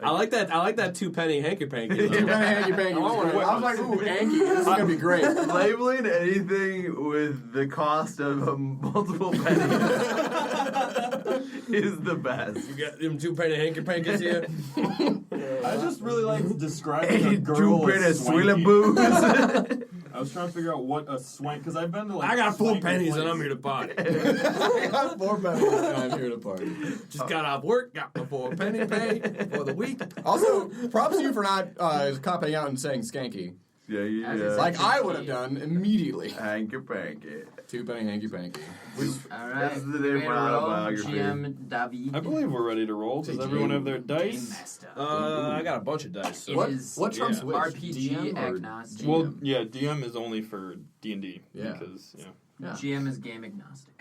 I like that 2 penny hanky panky. 2 penny hanky panky. I was like, ooh, Anki, this is gonna be great. Labeling anything with the cost of multiple pennies is the best. You got them 2 penny hanky pankies here. I just really like describing a girl 2 as penny swanky. booze. I was trying to figure out what a swank, because I've been to like. I got 4 swanky pennies and places. I'm here to party. I got 4 pennies and I'm here to party. Just got off work, got my 4 penny pay for the week. Also, props to you for not copping out and saying skanky. Yeah. Like I would have done immediately. Hanky panky. 2 penny hanky panky. All right. That's the name of my autobiography. GM David. I believe we're ready to roll. Does everyone have their Game dice? Master. I got a bunch of dice. It What is trumps which? RPG DM or agnostic. GM? Well, yeah, DM is only for D&D. Yeah. Because, Yeah. GM is game agnostic.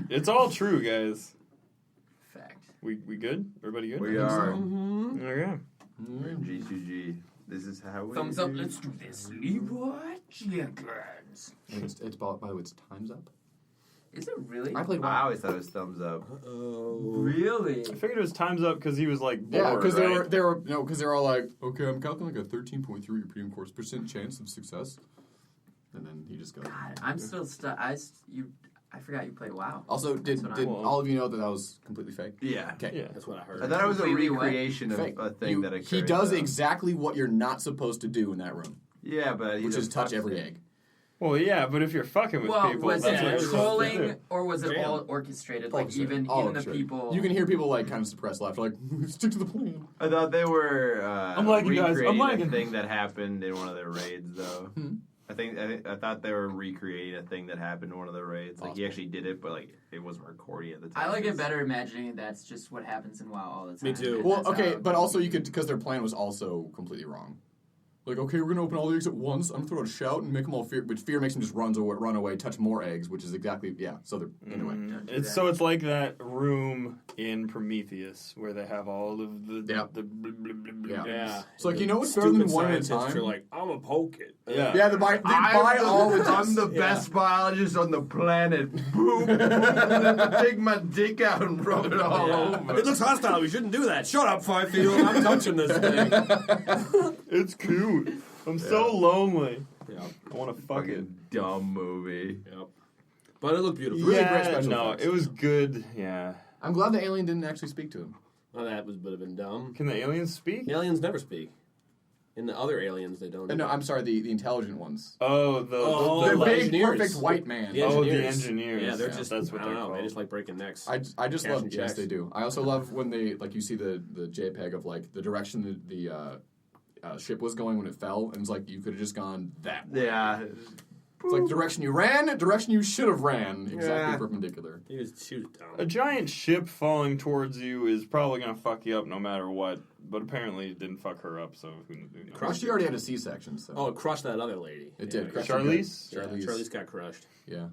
It's all true, guys. Fact. We good? Everybody good? We are. Okay. We're in GCG. This is how we Thumbs up. Let's do this. Leroy Jenkins. It's by the way, it's time's up. Is it really? I played I WoW. always thought it was thumbs up. Really? I figured it was time's up because he was like bored, Yeah, because right? they were all like, okay, I'm calculating like a 13.3 premium course % chance of success, and then he just goes. God, I'm still stuck. I forgot you played WoW. Also, did That's what all of you know that was completely fake? Yeah. Okay. Yeah. That's what I heard. I thought it was a Completely what? recreation of Fake. a thing that occurred. He does though. exactly what you're not supposed to do in that room, Yeah, but he which is doesn't touch every it. egg. Well, yeah, but if you're fucking with Well, people, was that's it what you're supposed to trolling do. or was it Damn. all orchestrated? Like Orchestrated. even All in the orchestrated. people. You can hear people like kind of suppressed laughter, like stick to the plan. I thought they were I'm liking guys. I'm recreating liking. a thing that happened in one of their raids, though. I thought they were recreating a thing that happened in one of the raids. Like, he Possible. actually did it, but, like, it wasn't recording at the time. I like it better imagining that's just what happens in WoW all the time. Me too. and Well, that's okay, how- but also you could, because their plan was also completely wrong. Like, okay, we're gonna open all the eggs at once. I'm gonna throw out a shout and make them all fear, but fear makes them just run away, touch more eggs, which is exactly So they're anyway. Don't do It's that. so it's like that room in Prometheus where they have all of the Yeah. the blah, blah, blah, blah, Yeah. blah. Yeah. It's like, you know what's better than Stupid one at a scientists time? are like, I'm gonna poke it. Yeah. Yeah, they buy all the I'm the best biologist on the planet. Boom. Take my dick out and rub it all over. It looks hostile. We shouldn't do that. Shut up, Fifield. I'm touching this thing. It's cute. I'm so lonely. Yeah. I want to fuck it. Fucking dumb movie. Yep. But it looked beautiful. Really yeah, great special no, effects. it was good. Yeah. I'm glad the alien didn't actually speak to him. Well, that was a bit of been dumb. Can the aliens speak? Aliens never speak. In the other aliens, they don't. No, I'm sorry, the intelligent ones. Oh, The the big, engineers. perfect white man. The Oh, the engineers. engineers. Yeah, they're Yeah, just. that's what I don't they're know. They called. just like breaking necks. I just Cash love. and Yes, checks. they do. I also love when they you see the JPEG of like the direction the ship was going when it fell, and it's like you could have just gone that way. Yeah. It's like direction you ran, direction you should have ran, exactly Yeah. perpendicular. He just shoot it down. A giant ship falling towards you is probably gonna fuck you up no matter what. But apparently it didn't fuck her up, so who knows? Well, she already had a C-section, so Oh, it crushed that other lady. it did. Yeah, Charlize? Charlize got crushed. Yeah.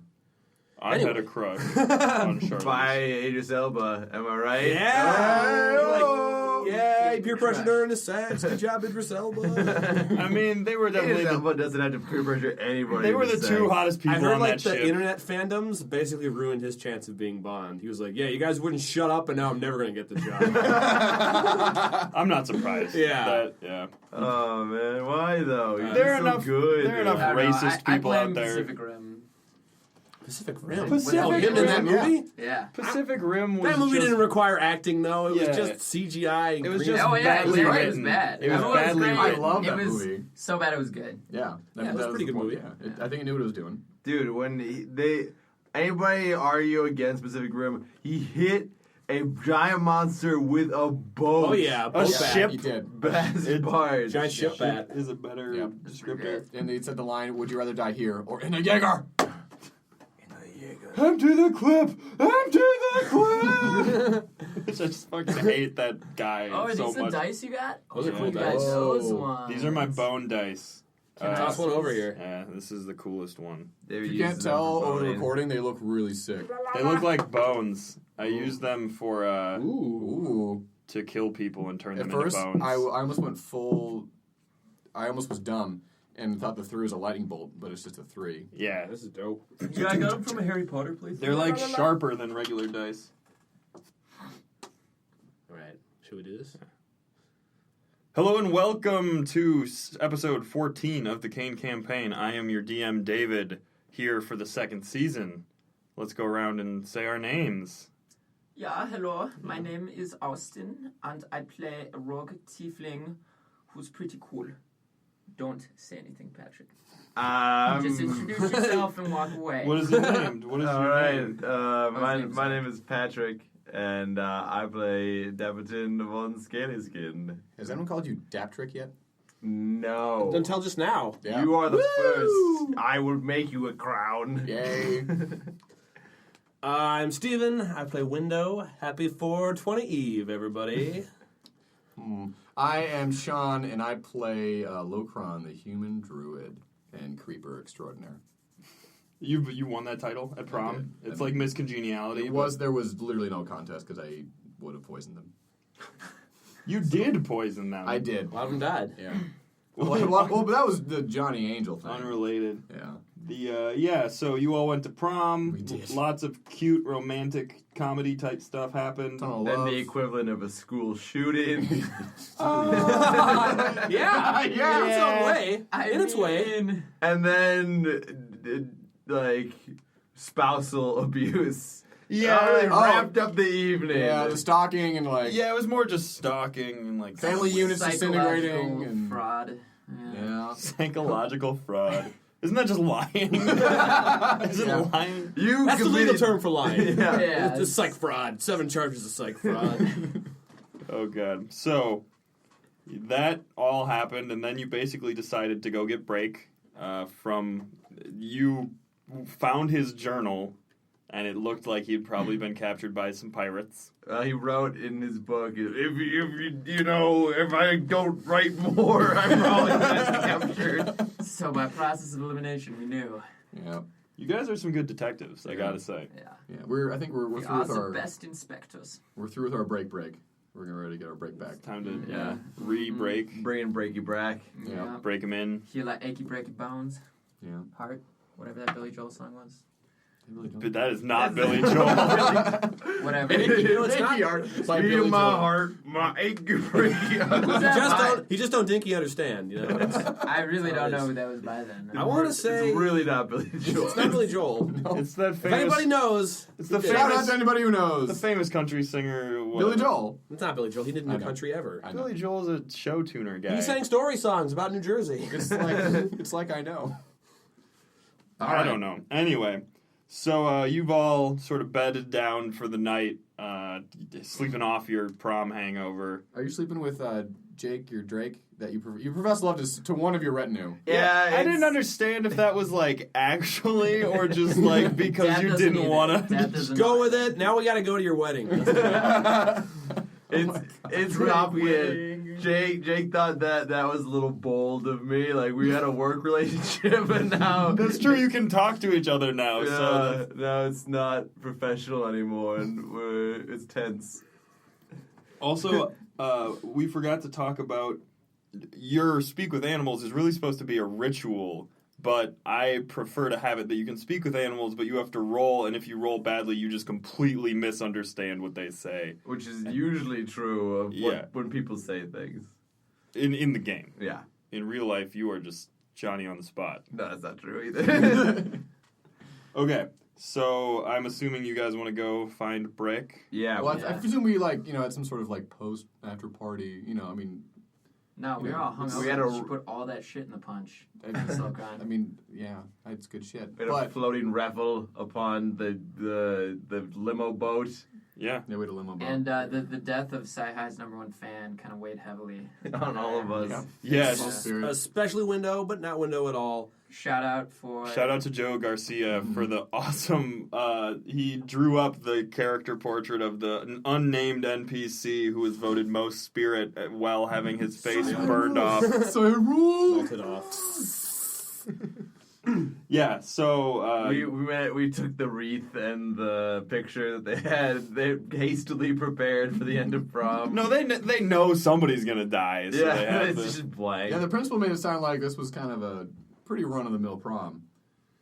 I Anyway. had a crush on Charlize. By Idris Elba, am I right? Yeah. Oh. Yeah, peer pressure during the sex. Good job, Idris Elba. I mean, they were definitely Idris the, Elba doesn't have to peer pressure anybody. they were the to two sex. hottest people I heard on like that the ship. internet fandoms basically ruined his chance of being Bond. He was like, "Yeah, you guys wouldn't shut up, and now I'm never gonna get the job." I'm not surprised. Yeah. Yeah. Oh man, why though? He's There are so enough- good. there are enough I don't know, racist I people blame out there. Pacific Rim. Pacific Rim. Pacific Oh, him in that Rim, movie? Yeah. Pacific Rim was That movie just, didn't require acting, though. It Yeah. was just CGI. And It was green- just Oh yeah, badly it was written. bad. It was Everyone badly great. written. I love that it was movie. so bad it was good. Yeah. Yeah, it was a pretty the good point, movie. Yeah. I think it knew what it was doing. Dude, when anybody argue against Pacific Rim, he hit a giant monster with a boat. Oh, yeah. A boat ship. He did. Best part. Giant ship bat. is a better Yeah. descriptor. And they said the line, would you rather die here or in a Jaeger? Empty the clip! Empty the clip! I just fucking hate that guy Oh, are so these the much. dice you got? Those are Yeah. cool You got dice. those Whoa. ones. These are my bone dice. Toss one over here. Yeah, this is the coolest one. If you can't tell over the recording, they look really sick. They look like bones. I use them for Ooh. to kill people and turn At them first, into bones. I almost went full... I almost was dumb and thought the 3 was a lightning bolt, but it's just a 3. Yeah, This is dope. Yeah, I got them from a Harry Potter place. they're like sharper than regular dice. who it is. Hello and welcome to episode 14 of the Kain campaign. I am your DM, David, here for the second season. Let's go around and say our names. Yeah, hello. My name is Austin, and I play a rogue tiefling who's pretty cool. Don't say anything, Patrick. Just introduce yourself and walk away. What is it named? What is All your right. name? My name is Patrick, and I play Davitin von Scalyskin. Has anyone called you Daptrick yet? No. Until just now. Yeah. You are the first. I will make you a crown. Yay. I'm Steven. I play Window. Happy 420 Eve, everybody. I am Sean, and I play Lokron, the human druid and creeper extraordinaire. You won that title at prom? did. It's like Miss Congeniality. There was literally no contest because I would have poisoned them. You did poison them. I did. A lot of them died. Yeah. Well, but that was the Johnny Angel thing. Unrelated. Yeah. So you all went to prom. We did. Lots of cute romantic comedy type stuff happened. Ton of Then love. the equivalent of a school shooting. Yeah, in its own way. In its way. And then, like, spousal abuse. Yeah. Really wrapped up the evening. Yeah, the stalking and like Yeah, it was more just stalking and like family units disintegrating Psychological and fraud. yeah. psychological fraud. Isn't that just lying? Isn't Yeah. lying? You That's the legal committed- term for lying. Yeah. Yeah, It's psych fraud. 7 charges of psych fraud. Oh god. So that all happened, and then you basically decided to go get Braek. You found his journal, and it looked like he'd probably been captured by some pirates. He wrote in his book, if I don't write more, I'm probably been captured. So by process of elimination, we knew. Yeah. You guys are some good detectives, I gotta say. Yeah. Yeah. I think we're We through are with the our best inspectors. we're through with our break. We're getting ready to get our break back. Time to Yeah. re-break, Bringing Breaky Brack. Yeah. break them in. Heal that achy breaky bones. Yeah. Heart. Whatever that Billy Joel song was. They really don't. But that is not Billy Joel. Whatever. You know, it's not. By Feel Billy my Joel. heart, my achy breaky. He just don't dinky understand, you know? I really don't know who that was by then. I want to say It's really not Billy Joel. it's not Billy Joel. It's that If famous. anybody knows, It's the Shout out famous. to anybody who knows. The famous country singer. Billy Joel. it's not Billy Joel. He didn't I do know. country ever. I know. Billy Joel's a show tuner guy. He sang story songs about New Jersey. It's like I know. I don't know. Anyway, so you've all sort of bedded down for the night, sleeping off your prom hangover. Are you sleeping with Jake, your Drake, that you profess love to one of your retinue? Yeah, I didn't understand if that was like actually or just like because Dad you doesn't didn't either. want Dad to. doesn't Go know. with it. Now we got to go to your wedding. It's complicated. Jake thought that was a little bold of me. Like, we had a work relationship, and now That's true. You can talk to each other now. Yeah, So now it's not professional anymore, and it's tense. also, we forgot to talk about your speak with animals is really supposed to be a ritual. But I prefer to have it that you can speak with animals, but you have to roll, and if you roll badly, you just completely misunderstand what they say Which is usually true of Yeah. when people say things. in the game. Yeah. In real life, you are just Johnny on the spot. No, that's not true either. Okay, so I'm assuming you guys want to go find Braek. yeah. Well, Yeah. I presume we had some sort of like post after party. I mean, No, we were all hung We up. had We a- should put all that shit in the punch. I So gone. mean, yeah, it's good shit. we had a But floating revel upon the limo boat Yeah. yeah, we had a limo boat. And the death of Sci-Hi's #1 fan kind of weighed heavily on all of us. Yeah. Yes. Small spirit. Especially Window, but not Window at all. Shout out for Shout out to Joe Garcia for the awesome. He drew up the character portrait of the unnamed NPC who was voted most spirit while having his face burned off. So rule. Melted off. Yeah, so We took the wreath and the picture that they hastily prepared for the end of prom. no, they know somebody's gonna die. So they yeah, have it's the- just blank. Yeah, the principal made it sound like this was kind of a pretty run-of-the-mill prom.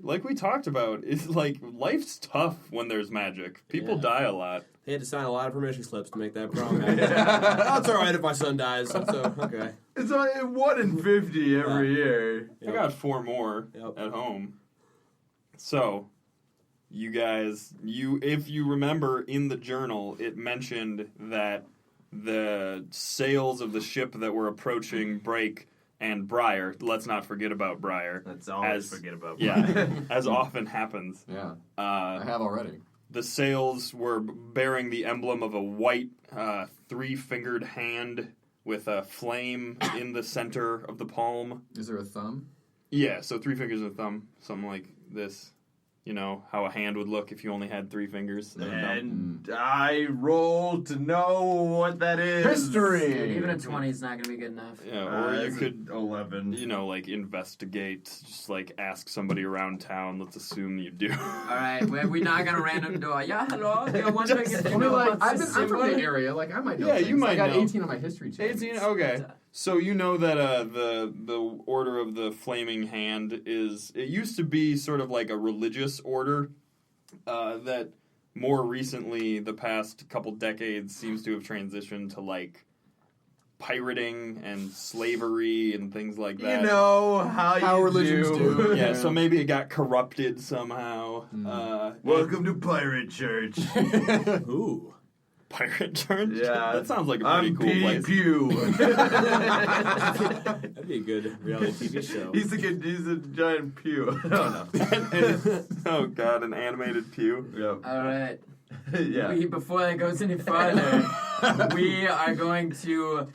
like we talked about. It's like life's tough when there's magic. People Yeah. die a lot. They had to sign a lot of permission slips to make that prom happen. Oh, it's all right if my son dies. So okay. It's only 1 in 50 every year. I got 4 more at home. So, you guys, if you remember in the journal, it mentioned that the sails of the ship that were approaching Braek and Briar, let's not forget about Briar. Let's always forget about Briar. Yeah, as often happens. Yeah, I have already. The sails were bearing the emblem of a white 3-fingered hand with a flame in the center of the palm. Is there a thumb? Yeah, so 3 fingers and a thumb, something like this. You know, how a hand would look if you only had 3 fingers. And I roll to know what that is. History! Dude, even a 20 is not going to be good enough. Yeah, or you could, 11. you know, like, investigate, just, like, ask somebody around town. Let's assume you do. Alright, we knock on a random door. Yeah, hello? You're wondering if you I mean, know like, about I'm this from symbol? the area. Like, I might know Yeah, things. you might I got know. 18 on my history check. 18, okay. So you know that the Order of the Flaming Hand it used to be sort of like a religious order that more recently, the past couple decades, seems to have transitioned to like pirating and slavery and things like that. You know how religions do. Yeah, so maybe it got corrupted somehow. Welcome to Pirate Church. Ooh. Pirate Church? Yeah. That sounds like a pretty I'm cool P. place. Pew. That'd be a good reality TV show. He's a giant pew. I don't know. Oh god, an animated pew. Yep. Alright. Yeah. Before that goes any further, we are going to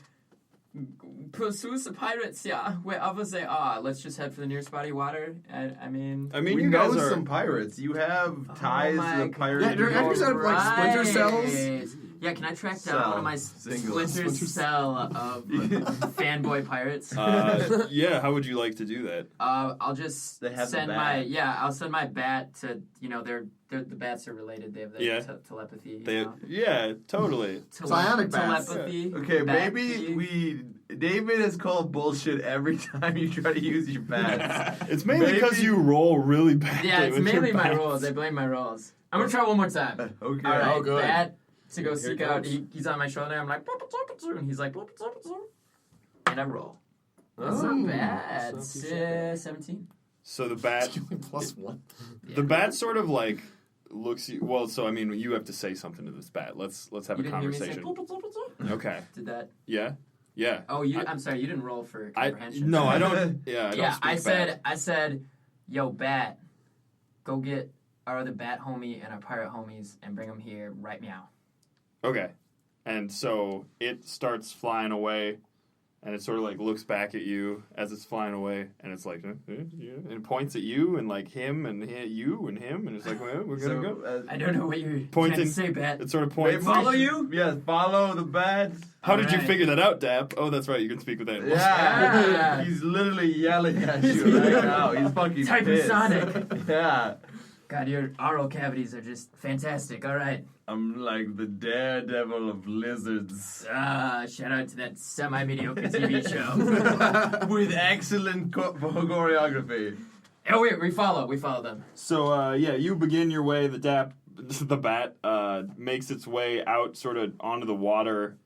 pursue the pirates, wherever they are. Let's just head for the nearest body of water. I mean, We you know guys are some pirates. You have ties my to the pirate. Yeah, do actors have, like, splinter cells? Yeah, can I track down one of my Single. splinter cell of fanboy pirates? Yeah, how would you like to do that? I'll just They have the send bat. I'll send my bat to, the bats are related. They have the telepathy. Yeah, totally. Psionic bats. Telepathy. Okay, bat-y. maybe David has called bullshit every time you try to use your bats. It's mainly Maybe- because you roll really badly. Yeah, it's with your mainly my bats. rolls. I blame my rolls. I'm gonna try one more time. Okay. All right, Oh, good. bat to go Here seek it out. comes. He's on my shoulder. I'm like, and he's like, and I roll. That's not bad. 17. So the bat, +1. the bat sort of like looks. Well, so I mean, you have to say something to this bat. Let's have You a didn't hear me say, conversation. Okay. Did that? Yeah. Yeah. Oh, I'm sorry. You didn't roll for I comprehension. no, I don't. Yeah. I don't speak I said, yo, bat, go get our other bat homie and our pirate homies and bring them here right meow. Okay. And so it starts flying away, and it sort of like looks back at you as it's flying away, and it's like, yeah, and it points at you and like him and you and him, and it's like, well, we're gonna go. I don't know what you're Pointing. trying to say, bat. It sort of Wait, points. follow you? Yes, follow the bats. How did you Alright. figure that out, Dap? Oh, that's right. You can speak with animals. Yeah. Yeah. He's literally yelling at you right now. He's fucking pissed. Hypersonic. Yeah. God, your oral cavities are just fantastic. All right. I'm like the daredevil of lizards. Shout out to that semi-mediocre TV show. With excellent choreography. Oh, wait, we follow them. So, you begin your way. The bat makes its way out sort of onto the water.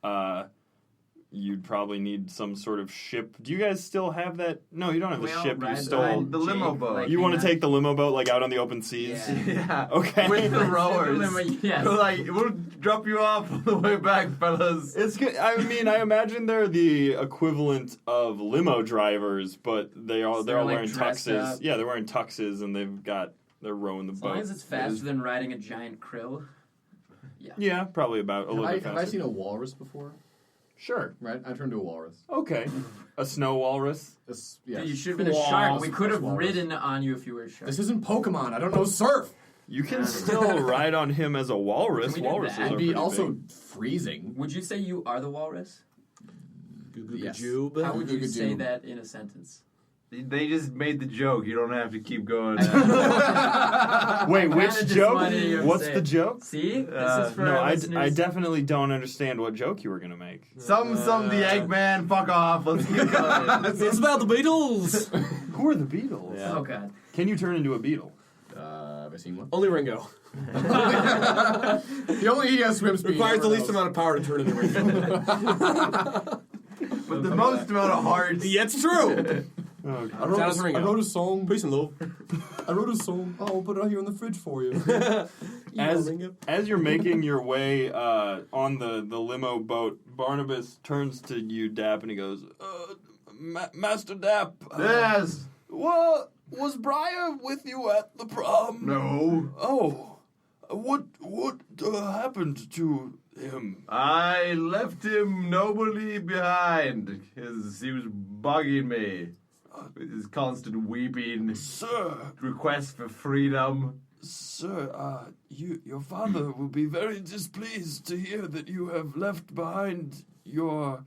You'd probably need some sort of ship. Do you guys still have that? No, you don't have the We all ship you ride stole. The limo boat. like, You want to know? take the limo boat, like, out on the open seas? Yeah. Yeah. Okay. With the rowers. Yes. We're like, we'll drop you off on the way back, fellas. It's good. I mean, I imagine they're the equivalent of limo drivers, but they're all like, wearing dressed tuxes. up. Yeah, they're wearing tuxes, and they're rowing the As boat. long as it's faster than riding a giant krill. Yeah, probably about a little bit Have faster. I seen a walrus before? Sure. Right? I turned to a walrus. Okay. A snow walrus. Yeah. Dude, you should have been a shark. We could have ridden on you if you were a shark. This isn't Pokemon. I don't know surf. You can still ride on him as a walrus. Can we do Walruses that? are I'd be pretty also big. freezing. Would you say you are the walrus? Yes. How would you Goo-goo-doo. say that in a sentence? They just made the joke. You don't have to keep going. Wait, kinda which just joke? wanted you to What's say the it. joke? See? This is for No, our I listeners. definitely don't understand what joke you were going to make. Some the Eggman. Fuck off. Let's keep going. It's about the Beatles. Who are the Beatles? Yeah. Oh, God. Can you turn into a beetle? Have I seen one? Only Ringo. He has swim speed. Requires the everyone least else. amount of power to turn in the ring. But the most amount of hearts. Yeah, it's true. Oh, I wrote, Sounds ring I out. wrote a song. Peace and love. I wrote a song. Oh, I'll put it out here in the fridge for you. As you're making your way on the limo boat, Barnabas turns to you, Dap, and he goes, Master Dap. Yes. What was Briar with you at the prom? No. Oh, what happened to him? I left him nobly behind because he was bugging me with his constant weeping, Sir, request for freedom. Your father will be very displeased to hear that you have left behind your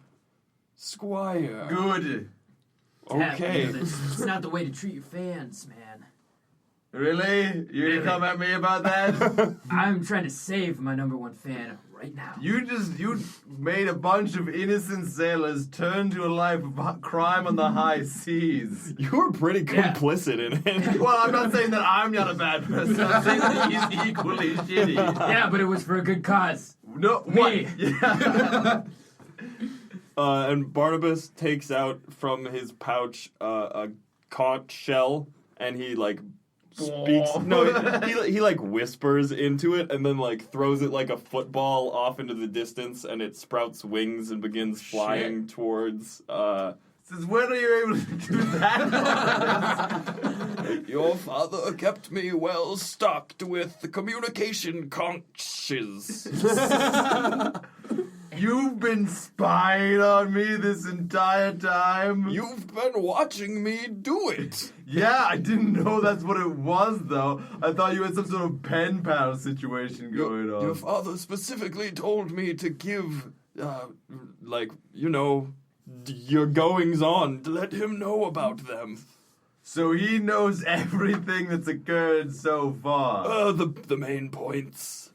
squire. Good. Okay. It's not the way to treat your fans, man. Really? You're gonna come at me about that? I'm trying to save my number one fan right now. You made a bunch of innocent sailors turn to a life of crime on the high seas. You were pretty Yeah. complicit in it. Well, I'm not saying that I'm not a bad person. I'm saying that he's equally shitty. Yeah, but it was for a good cause. No, Me. what? Yeah. And Barnabas takes out from his pouch a conch shell, and he speaks. No, he whispers into it, and then throws it like a football off into the distance, and it sprouts wings and begins flying towards. Since when are you able to do that? Your father kept me well stocked with the communication conches. You've been spying on me this entire time? You've been watching me do it. Yeah, I didn't know that's what it was, though. I thought you had some sort of pen pal situation going on. Your father specifically told me to give, your goings on to let him know about them. So he knows everything that's occurred so far. The main points.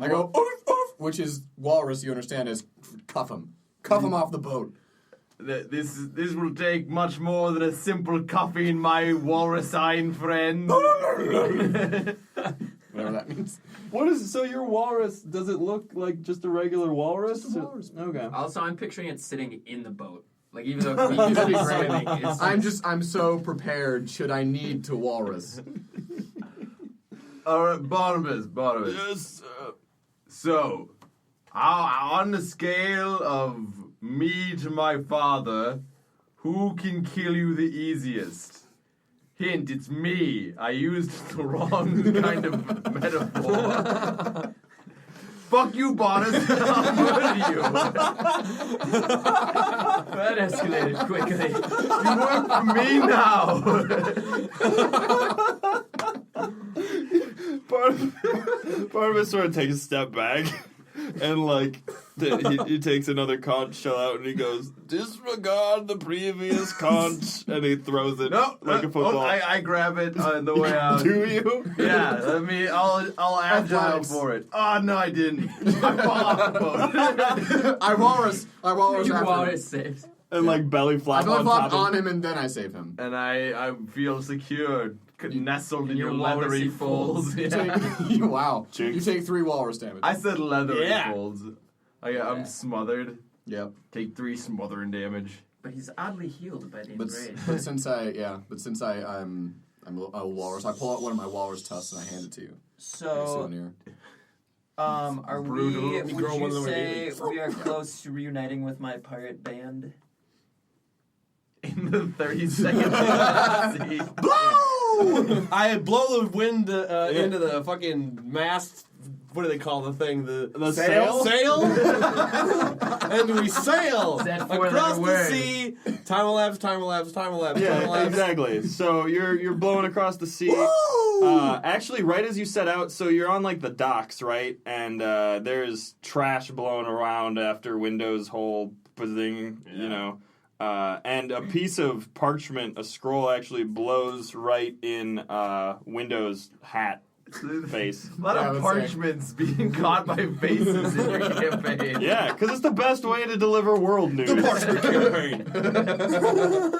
I go, oof, oof, which is walrus, you understand, is cuff him. Cuff him off the boat. This will take much more than a simple cuffing my walrusine friend. Whatever that means. What is so your walrus? Does it look like just a regular walrus? Just a walrus. Okay. Also, I'm picturing it sitting in the boat. Like, even though it used to be swimming, it's I'm so prepared should I need to walrus. All right, Barnabas. Yes. So, on the scale of me to my father, who can kill you the easiest? Hint, it's me. I used the wrong kind of metaphor. Fuck you, Barnabas. I'll murder you. that escalated quickly. You work for me now. Barnabas sort of takes a step back and he takes another conch shell out and he goes, disregard the previous conch, and he throws it like a football. I grab it on the way out. Do you? Yeah, I'll agile Athletics. for it. Oh no, I didn't. I fall off the boat. I walrus You after are him. safe. And belly flop I belly on flop top of on him and then I save him. And I feel secure, nestled in your your leathery walrusy folds. folds. Yeah. Wow. Jinx. You take 3 walrus damage. I said leathery Yeah. folds. I'm smothered. Yep. Take 3 smothering damage. But he's oddly healed by the But embrace. since I'm a walrus, I pull out one of my walrus tusks and I hand it to you. So, Souvenir. are Brutal. we? You Would grow one you of them say and we are close to reuniting with my pirate band? In the 30 seconds. See. I blow the wind into the fucking mast. What do they call the thing? The sail? Sail? And we sail Is that across four-letter the word? sea. Time elapsed. Yeah, exactly. So you're blowing across the sea. Actually, right as you set out, so you're on the docks, right? And there's trash blowing around after Windows' whole thing, and a piece of parchment, a scroll, actually blows right in Windows' hat face. A lot Yeah, I of would parchments being caught by faces in your campaign. Yeah, because it's the best way to deliver world news.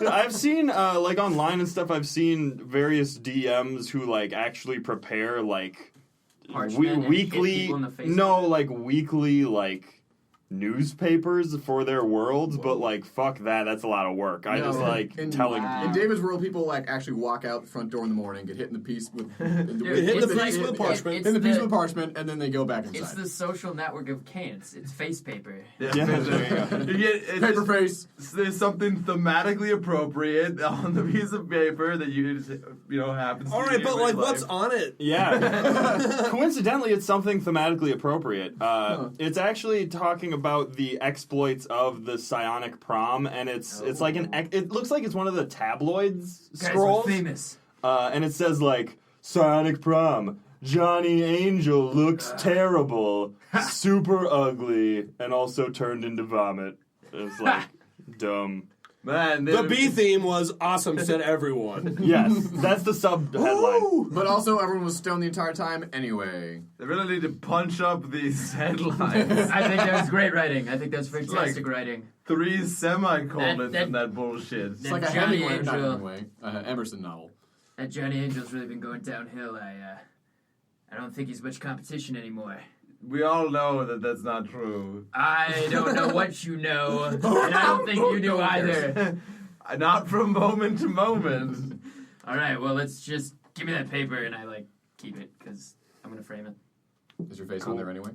I've seen, online and stuff, I've seen various DMs who, actually prepare, Parchment and hit weekly. people in the face No, with it? like weekly, like newspapers for their worlds. But like, fuck that. That's a lot of work. I No, just like in- telling. Wow. In David's world, people like actually walk out the front door in the morning, get hit in the piece with parchment. in the piece with parchment, and then they go back inside. It's the social network of Kain. It's face paper. Yeah, there you go. You get, it's paper face. There's something thematically appropriate on the piece of paper that happens. All to right, you but in like, real what's life. on it? Yeah. Coincidentally, it's something thematically appropriate. It's actually talking about the exploits of the psionic prom, and it's like it looks like it's one of the tabloids scrolls. Guys, we're famous. And it says like psionic prom. Johnny Angel looks terrible, super ugly, and also turned into vomit. It's like dumb. Man, The B theme was awesome, said everyone. Yes, that's the sub headline. But also, everyone was stoned the entire time anyway. They really need to punch up these headlines. I think that was great writing. I think that's fantastic writing. 3 semicolons That- in that bullshit. It's like a Johnny Hemingway, not Angel. Hemingway, Emerson novel. That Johnny Angel's really been going downhill. I don't think he's much competition anymore. We all know that that's not true. I don't know what you know, and I don't think you do either. Not from moment to moment. All right, well, let's just give me that paper, and I keep it because I'm gonna frame it. Is your face on there anyway?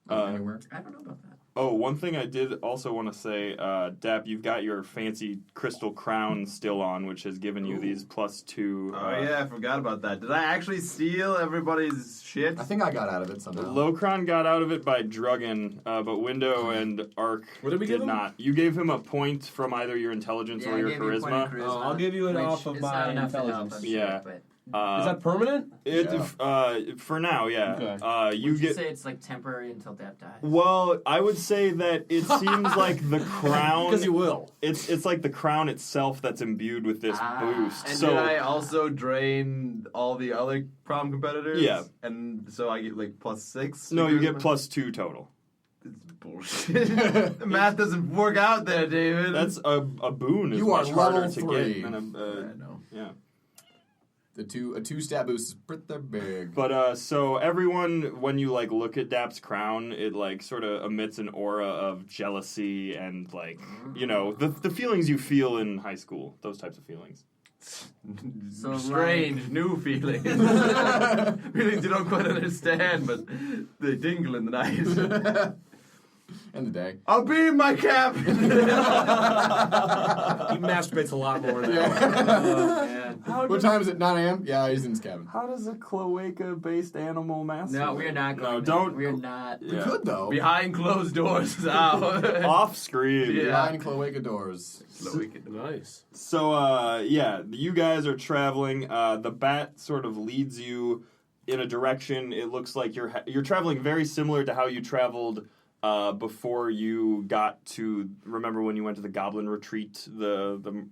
Anywhere? I don't know about that. Oh, one thing I did also want to say, Dap, you've got your fancy crystal crown still on, which has given you these +2. Oh yeah, I forgot about that. Did I actually steal everybody's shit? I think I got out of it somehow. Locron got out of it by drugging, but Window and Ark What did we give him? not. You gave him a point from either your intelligence or I your gave you a point of charisma. Oh, I'll give you it which off of is my not enough to help, intelligence. I'm Yeah. sure, but Is that permanent? For now, yeah. Okay. You would you get. say it's temporary until Dap dies? Well, I would say that it seems like the crown. Because you will. It's like the crown itself that's imbued with this boost. And So did I also drain all the other prom competitors? Yeah. And so I get +6? no, you get because +2 total. It's bullshit. The math doesn't work out there, David. That's a boon. Is You are much harder level to 3. get than I know. yeah. A two stat boost is pretty big. But so everyone, when you look at Dap's crown, it sort of emits an aura of jealousy and the feelings you feel in high school, those types of feelings. So, Strange, new feelings. Feelings you don't quite understand, but they tingle in the night. And the day. I'll be in my cabin. He masturbates a lot more now. Oh, man. What time is it? 9 a.m.? Yeah, he's in his cabin. How does a cloaca-based animal masturbate? No, we're not going. No, don't. We're not. We could, though. Behind closed doors is out. Off screen. Yeah. Behind cloaca doors. Nice. So, you guys are traveling. The bat sort of leads you in a direction. It looks like you're traveling very similar to how you traveled before you got to. Remember when you went to the Goblin Retreat? The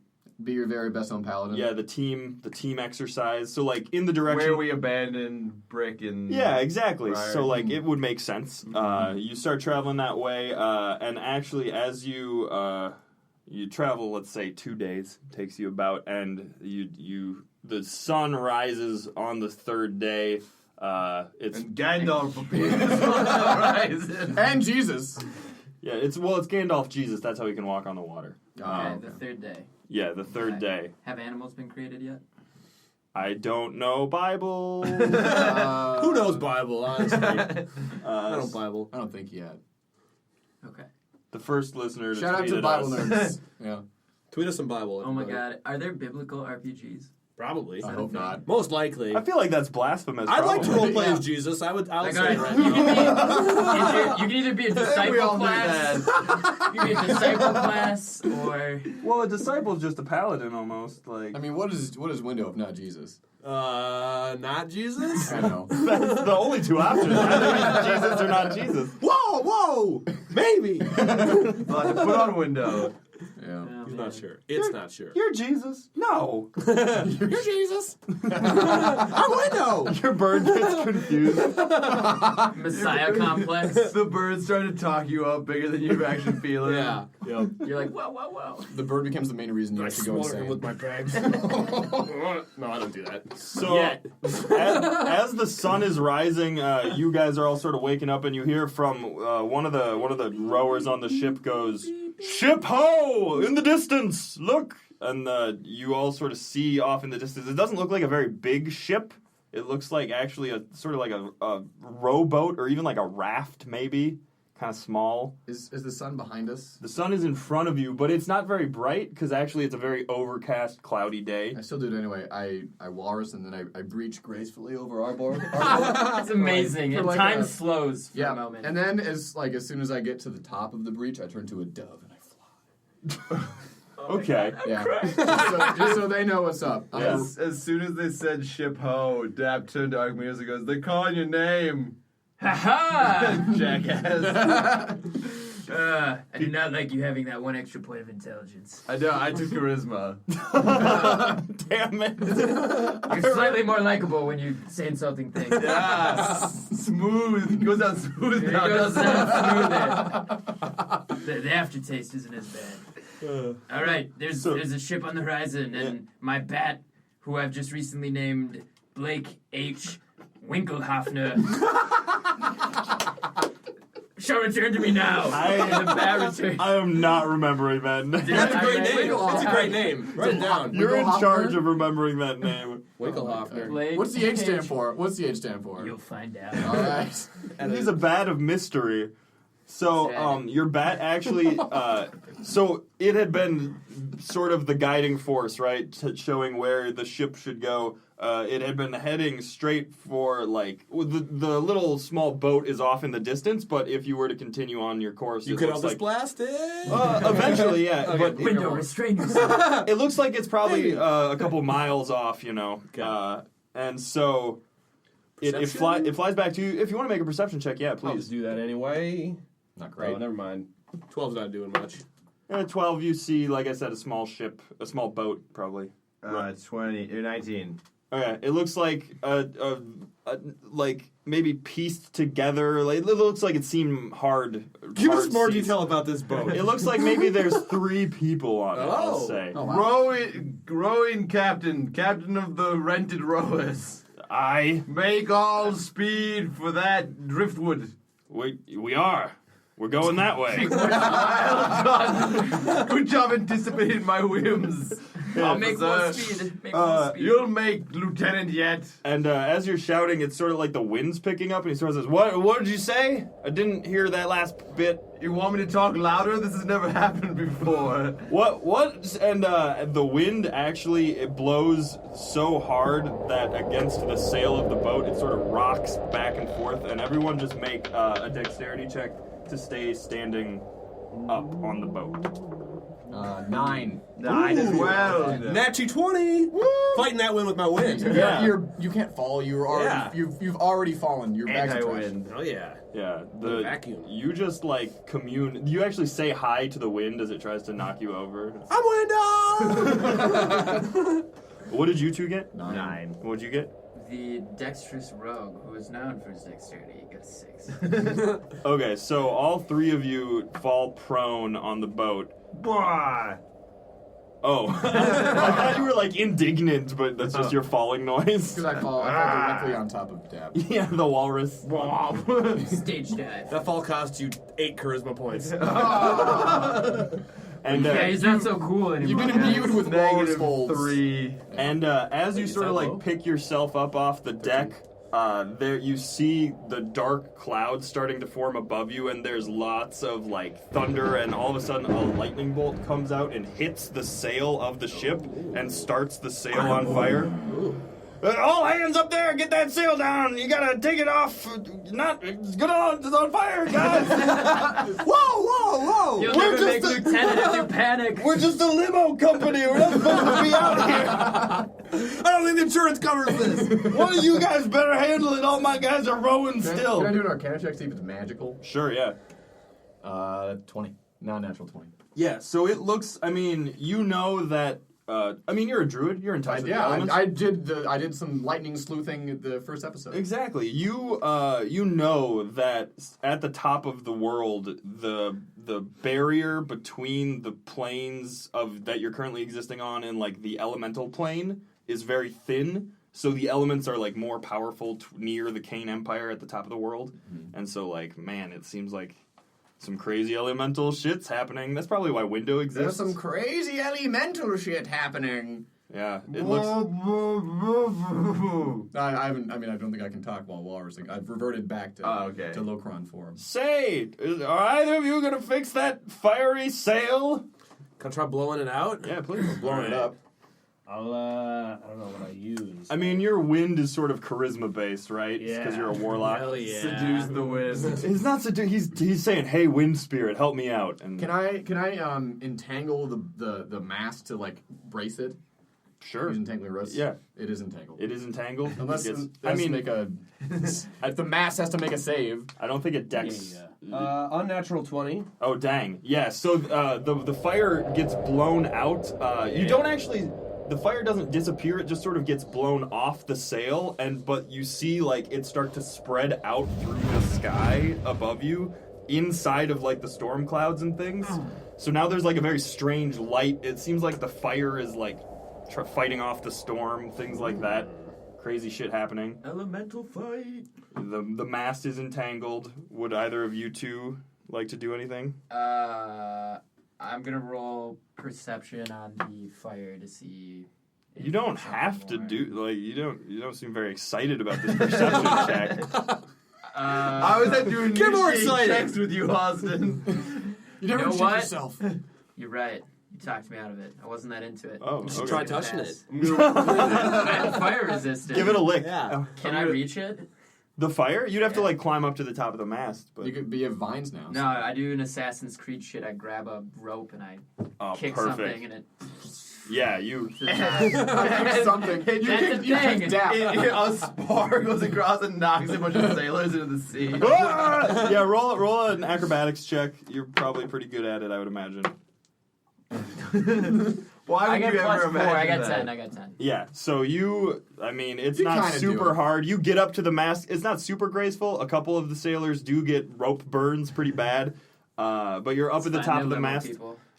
Be your very best on paladin. yeah, the team exercise. So in the direction Where we abandoned Brick and... Yeah, exactly. Right. So it would make sense. You start traveling that way, and actually, as you travel, let's say 2 days takes you about, and the sun rises on the third day. It's And Gandalf appears on the horizon. And Jesus. yeah, it's Gandalf Jesus. That's how he can walk on the water. Okay, the third day. Yeah, the third Right. day. Have animals been created yet? I don't know Bible. Who knows Bible, honestly? I don't Bible. I don't think yet. Okay. The first listener to Shout out to tweet at Bible us. nerds. Yeah. Tweet us some Bible. Oh my everybody. God, are there biblical RPGs? Probably. I hope not. Most likely. I feel like that's blasphemous. I'd like to probably. roleplay Yeah. as Jesus. I'll Like, say it all right right, now. you can either be a We disciple all knew class, that. you can be a disciple class, or Well, a disciple's just a paladin almost. I mean, what is Window if not Jesus? Not Jesus? I know. That's the only two options. Either Jesus or not Jesus. Whoa! Maybe! I'll have to put on window. Yeah. Yeah. He's not sure. It's not sure. You're Jesus. No. You're Jesus. I'm window. Your bird gets confused. Messiah complex. The bird's trying to talk you up bigger than you're actually feeling. Yeah. Yep. You're like, whoa. The bird becomes the main reason you I actually go smoke him insane. with my bags. No, I don't do that. So Yet. as the sun is rising, you guys are all sort of waking up, and you hear from one of the rowers on the ship goes, "Ship ho! In the distance, look!" And you all sort of see off in the distance. It doesn't look like a very big ship. It looks like actually a sort of like a rowboat or even like a raft, maybe. Kind of small. Is the sun behind us? The sun is in front of you, but it's not very bright because actually it's a very overcast, cloudy day. I still do it anyway. I walrus and then I breach gracefully over our board. That's amazing. For And like time a- slows for Yeah, a moment. and then as soon as I get to the top of the breach, I turn to a dove and I fly. Okay. Yeah, just so they know what's up. As soon as they said ship ho, Dap turned to Archimedes and goes, "They're calling your name." Ha Jackass. I do not like you having that one extra point of intelligence. I know, I took charisma. Damn it. You're slightly more likable when you say insulting things. Yeah, smooth. Goes down smooth It now. goes down smoother. The aftertaste isn't as bad. All right, there's a ship on the horizon, and my bat, who I've just recently named Blake H. Winkelhoffner, shall return to me now. And the bat returns. I am not remembering that name. That's a great I- name. That's a great name. Write it down. You're in Winkelhoffner? charge of remembering that name. Winkelhoffner. Blake What's the H stand H. for? What's the H stand for? You'll find out. All right. He's a bat of mystery. So, Sad. your bat actually, so it had been sort of the guiding force, right, showing where the ship should go. It had been heading straight for, like, the little small boat is off in the distance, but if you were to continue on your course, You it could looks Elvis like... blast it. Eventually, yeah. Okay. But Window, restrain yourself. it looks like it's probably a couple miles off, you know. Okay. And so it Perception? flies back to you. If you want to make a perception check, yeah, I'll please. just do that anyway. Not great. Oh, never mind. 12's not doing much. At 12, you see, like I said, a small ship, a small boat, probably. 20 or 19. Okay, it looks like like maybe pieced together. Like, it looks like it seemed hard. Give hard us more seats. detail about this boat. It looks like maybe there's 3 people on it. I'll Oh. say. Oh, wow. Rowing captain of the rented rowers. I. Make all speed for that driftwood. We are. We're going that way. Well done. Good job anticipating my whims. I'll make more Officer. speed. Make more speed. You'll make lieutenant yet. And as you're shouting, it's sort of like the wind's picking up, and he sort of says, What did you say? I didn't hear that last bit. You want me to talk louder? This has never happened before. What? And the wind actually, it blows so hard that against the sail of the boat, it sort of rocks back and forth, and everyone just make a dexterity check to stay standing up on the boat. 9. 9 as well. Natchy 20! Fighting that wind with my wind. Yeah. You can't fall. You're already you've already fallen. You're back to trash. Anti-wind. Oh, yeah. Yeah, The vacuum. You just like commune. You actually say hi to the wind as it tries to knock you over. I'm window! What did you two get? 9. What'd you get? The dexterous rogue, who is known for his dexterity, got a 6. Okay, so all 3 of you fall prone on the boat. Boy. Oh, I thought you were like indignant, but that's just your falling noise. Because I fall directly on top of Dab. Yeah, the walrus. Stage dive. That fall costs you 8 charisma points. And Yeah, he's not so cool anymore. You've been imbued with walrus folds. -3. and as you Is sort of that like low? pick yourself up off the deck, there you see the dark clouds starting to form above you, and there's lots of like thunder, and all of a sudden a lightning bolt comes out and hits the sail of the ship and starts the sail on fire. All hands up there, get that sail down. You gotta take it off. It's on fire, guys. Whoa. You'll We're never make just lieutenant if you panic. We're just a limo company. We're not supposed to be out here. I don't think the insurance covers this. One of you guys better handle it. All my guys are rowing Can I still. do an Arcana check to see if it's magical? Sure, yeah. 20. Non-natural 20. Yeah, so it looks. I mean, you know that. You're a druid. You're in touch with the elements. I did some lightning sleuthing the first episode. Exactly. You know that at the top of the world, the barrier between the planes that you're currently existing on and like the elemental plane is very thin. So the elements are like more powerful near the Kain Empire at the top of the world, and so like man, it seems like some crazy elemental shit's happening. That's probably why Window exists. There's some crazy elemental shit happening. Yeah, it looks. I don't think I can talk while walrusing. I've reverted back to Locron form. Say, are either of you gonna fix that fiery sail? Can I try blowing it out? Yeah, please. Blowing it up. I don't know what I use. I mean, your wind is sort of charisma based, right? Yeah. Because you're a warlock. Hell yeah. Seduce the wind. He's not he's saying, "Hey, wind spirit, help me out." And Can I entangle the mast to like brace it? sure, Use entangling roots. yeah, It is entangled. it is entangled. Unless It gets- if the mast has to make a save. I don't think it decks. Unnatural 20. Oh dang! Yeah. So the fire gets blown out. You don't actually. The fire doesn't disappear. It just sort of gets blown off the sail, but you see like it start to spread out through the sky above you, inside of like the storm clouds and things. So now there's like a very strange light. It seems like the fire is like fighting off the storm, things like that. Crazy shit happening. Elemental fight. The mast is entangled. Would either of you two like to do anything? I'm gonna roll perception on the fire to see. if You don't there's have to more. do like you don't seem very excited about this perception check. I was at doing Get more initiate excited. checks with you, Austin. You never know cheat what? yourself. You're right. You talked me out of it. I wasn't that into it. Oh, You should okay. try touching it. I'm fire resistant. Give it a lick. Yeah. Can I reach it? The fire? You'd have to like climb up to the top of the mast. But You have vines now. No, I do an Assassin's Creed shit. I grab a rope and I kick something and it. Yeah, you. Something. That's a thing. A spar goes across and knocks a bunch of sailors into the sea. Yeah, roll an acrobatics check. You're probably pretty good at it, I would imagine. Why I would get you plus ever 4. imagine I got that? 10. I got 10. Yeah, so it's You not kinda do super it. hard. You get up to the mast. It's not super graceful. A couple of the sailors do get rope burns pretty bad. But you're up at the top of the mast.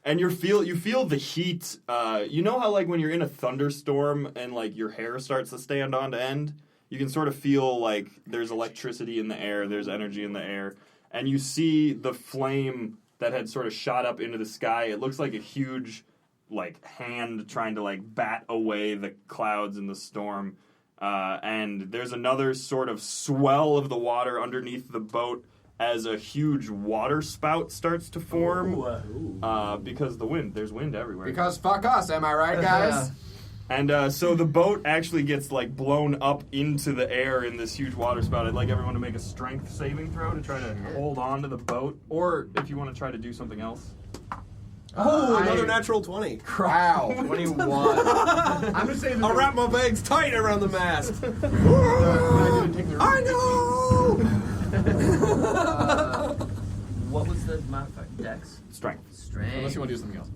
And you feel the heat. You know how like when you're in a thunderstorm and like your hair starts to stand on end, you can sort of feel like there's electricity in the air, there's energy in the air, and you see the flame that had sort of shot up into the sky. It looks like a huge like hand trying to like bat away the clouds in the storm. And there's another sort of swell of the water underneath the boat as a huge water spout starts to form because there's wind everywhere. Because fuck us, am I right, guys? And so the boat actually gets like blown up into the air in this huge water spout. I'd like everyone to make a strength saving throw to try to hold on to the boat, or if you want to try to do something else. Oh, another natural 20. Wow. 21. I'm gonna say that I'll wrap my bags tight around the mast. I know! What was the modifier? Dex? Strength. Strength. Unless you want to do something else.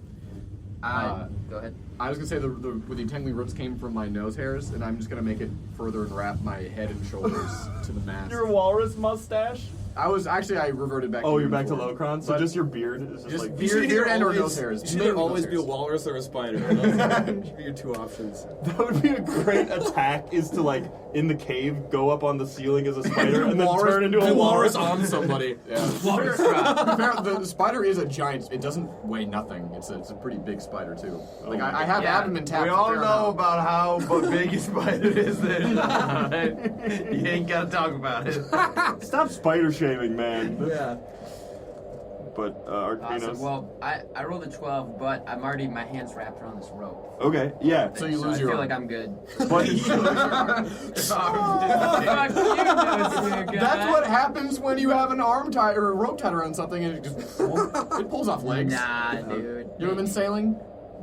Go ahead. I was gonna say where the entangling roots came from my nose hairs, and I'm just gonna make it further and wrap my head and shoulders to the mast. Your walrus mustache? I reverted back. Oh, to you're back to uniform. Locron? So But just your beard is just like... beard and or nose hairs. You should Mainly either always nose be a hairs. walrus or a spider. Those should be your two options. That would be a great attack, is to like, in the cave, go up on the ceiling as a spider and then turn into a walrus. on somebody. Yeah. Walrus drop. The spider is a giant. It doesn't weigh nothing. It's a pretty big spider too. Like my I have God. abdomen tapped. We a all fair know amount. about how big a spider is. Right? You ain't gotta talk about it. Stop spider shaming, man. Yeah. But, Awesome. Arcanos... Well, I rolled a 12, but my hands wrapped around this rope. Okay, yeah. So you lose I your feel arm. like I'm good. But Fuck you, nose guy. That's what happens when you have an arm tied or a rope tied around something and it just it pulls off legs. Nah, dude. You ever been sailing?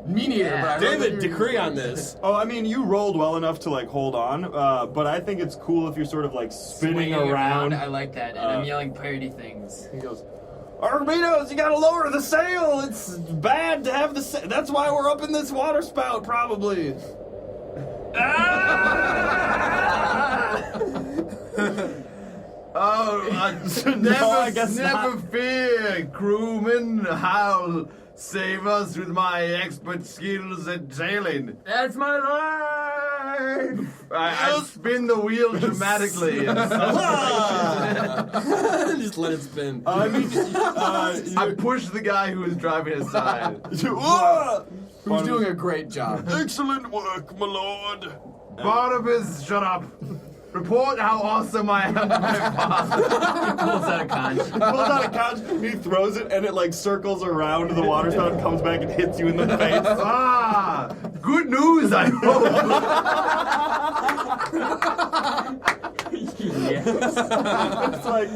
Me neither. Yeah. But I heard David, that you- decree on this. Oh, I mean, you rolled well enough to like hold on, but I think it's cool if you're sort of like spinning Swinging around. I like that, and I'm yelling piratey things. He goes, Arminos, you gotta lower the sail. It's bad to have the sail. That's why we're up in this water spout, probably. Never fear, crewman. I'll save us with my expert skills at sailing. That's my life! I spin the wheel dramatically. Just let it spin. I push the guy who is driving aside. Who's doing a great job. Excellent work, my lord. Barnabas, shut up. Report how awesome I am to my father. Pulls out a conch. He throws it, and it like circles around the water spout and comes back and hits you in the face. Ah, good news, I hope. Yes. It's like,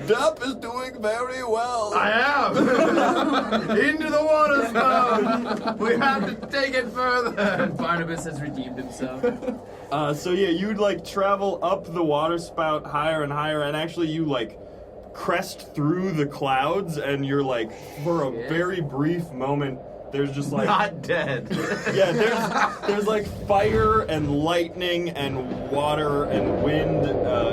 Dup is doing very well. I am. Into the water spout. We have to take it further. Barnabas has redeemed himself. So yeah, you'd like travel up the water spout higher and higher, and actually you like crest through the clouds, and you're like, for a very brief moment, there's just like Not dead. yeah, there's like fire and lightning and water and wind,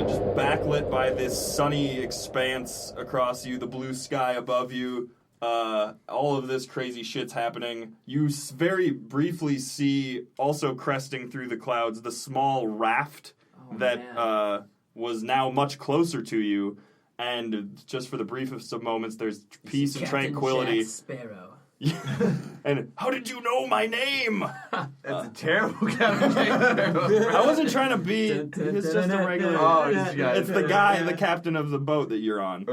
just backlit by this sunny expanse across you, the blue sky above you. All of this crazy shit's happening. You very briefly see, also cresting through the clouds, the small raft that was now much closer to you. And just for the briefest of moments, there's peace and tranquility. Jack Sparrow. And how did you know my name? That's a terrible Captain Jack Sparrow. I wasn't trying to be. It's just a regular. Oh, It's the guy, the captain of the boat that you're on.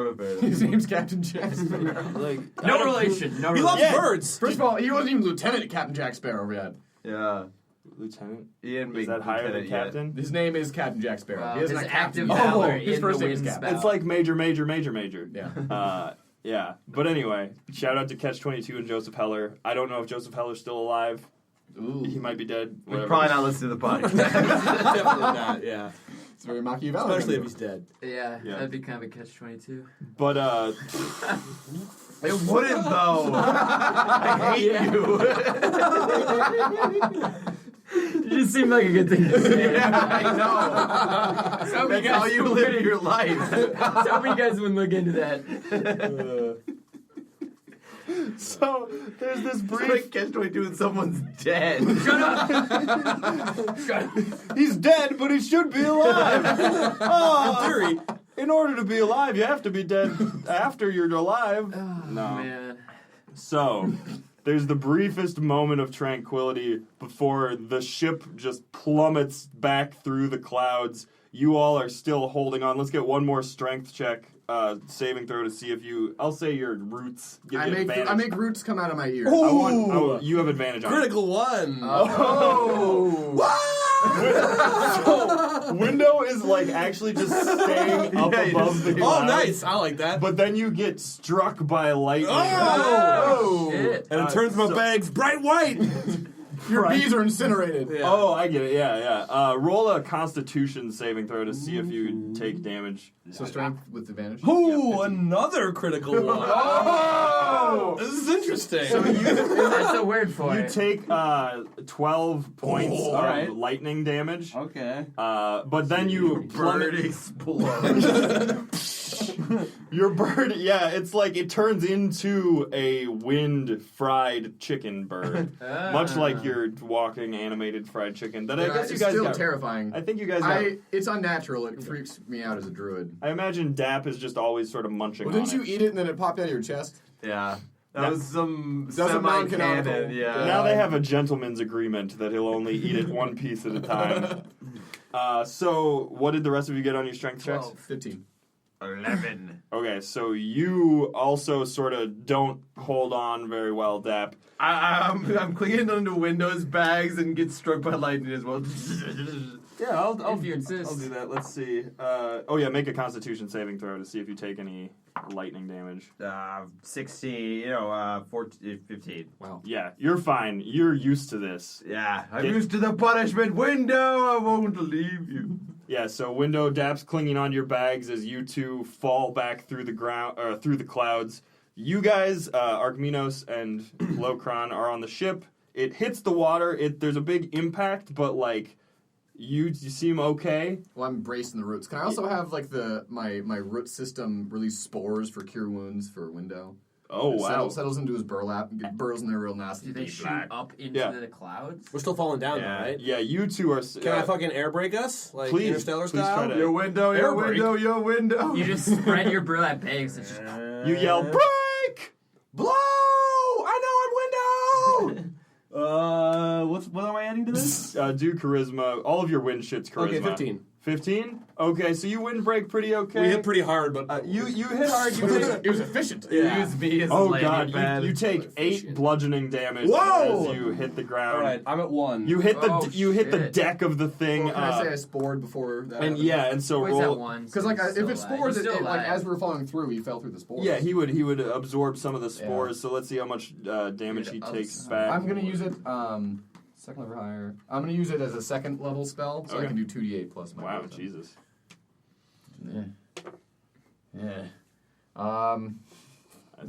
His name's Captain Jack Sparrow. Like No relation. No He loves relation. birds. First of all, he wasn't even Lieutenant Captain Jack Sparrow yet. Yeah. Lieutenant. Ian Is that higher than captain? His name is Captain Jack Sparrow. He His isn't a active captain. valor His in first the name is wind Captain. spout. It's like major. Yeah. Yeah. But anyway, shout out to Catch-22 and Joseph Heller. I don't know if Joseph Heller's still alive. Ooh. He might be dead. We'd Whatever. probably not listen to the podcast. Definitely not, yeah. It's very Machiavellian. Especially if he's dead. Yeah, Yeah. that'd be kind of a catch-22. But It wouldn't, though. I hate you. You just seem like a good thing to say. Yeah, I know. So That's how you live your life. So you guys would look into that. so there's this It's brief. like Catch-22 and someone's dead. Shut up! He's dead, but he should be alive. In theory. In order to be alive, you have to be dead after you're alive. Oh, No. man. So, there's the briefest moment of tranquility before the ship just plummets back through the clouds. You all are still holding on. Let's get one more strength check, saving throw to see if you. I'll say your roots give you advantage. I make roots come out of my ears. You have advantage on it. Critical one. So, Window is like actually just staying up above the clouds. Oh, nice. I like that. But then you get struck by lightning. Oh! Shit. And it turns my bags bright white. Your bees are incinerated. Yeah. Oh, I get it. Yeah. Roll a Constitution saving throw to see if you take damage. So strength with advantage. Ooh, another critical one. Oh! This is interesting. That's a word for You it. take 12 points of alright. lightning damage. Okay. But then you Bird plummet. explodes. Your bird, yeah, it's like it turns into a wind-fried chicken bird. Much like your walking animated fried chicken. That I guess you it's guys still got. terrifying. I think you guys got. It's unnatural. It freaks me out as a druid. I imagine Dap is just always sort of munching Well, on didn't you it. eat it and then it popped out of your chest? Yeah. That was some Doesn't semi-canon, non-canonical. yeah. Now they have a gentleman's agreement that he'll only eat it one piece at a time. So, what did the rest of you get on your strength checks? 15. 11. Okay, so you also sort of don't hold on very well, Dap. I'm clinging onto Windows bags and get struck by lightning as well. Yeah, I'll If you insist. I'll do that. Let's see. Make a Constitution saving throw to see if you take any lightning damage. 16, 14, 15. Wow. Yeah, you're fine. You're used to this. Yeah, I'm used to the punishment window. I won't leave you. Yeah, so Window Dap's clinging onto your bags as you two fall back through the ground or through the clouds. You guys, Arkminos and Lokron, are on the ship. It hits the water. There's a big impact, but like you seem okay. Well, I'm bracing the roots. Can I also have like my root system release spores for cure wounds for Window? Oh wow! Settles into his burlap, burrows in there real nasty. Do they deep shoot black. up into the clouds? We're still falling down, though, right? Yeah, you two are. Can I fucking air brake us? Like Please, Interstellar please style? try to- Your window, your Air brake. window, your window. You just spread your burlap bags and just... You yell, break! Blow! I know I'm window! What am I adding to this? Do charisma. All of your wind shit's charisma. Okay, 15. 15? Okay, so you windbreak pretty okay. We hit pretty hard, but You hit hard. You It was efficient. Yeah. Use me as a Oh landing god, pad. you take 8 bludgeoning damage Whoa! as you hit the ground. All right, I'm at 1. You hit the Oh, you hit the shit. deck of the thing. Well, can I say I spored before that? and yeah, and so Where's that roll. one? Because like He's if still it's alive. spores, He's still like alive. as we were falling through, he fell through the spores. Yeah, he would absorb some of the spores. So let's see how much damage he takes back. I'm gonna use it. Second level higher. I'm gonna use it as a second level spell, so I Okay. can do 2d8 plus my. Wow, wisdom. Jesus. Yeah. I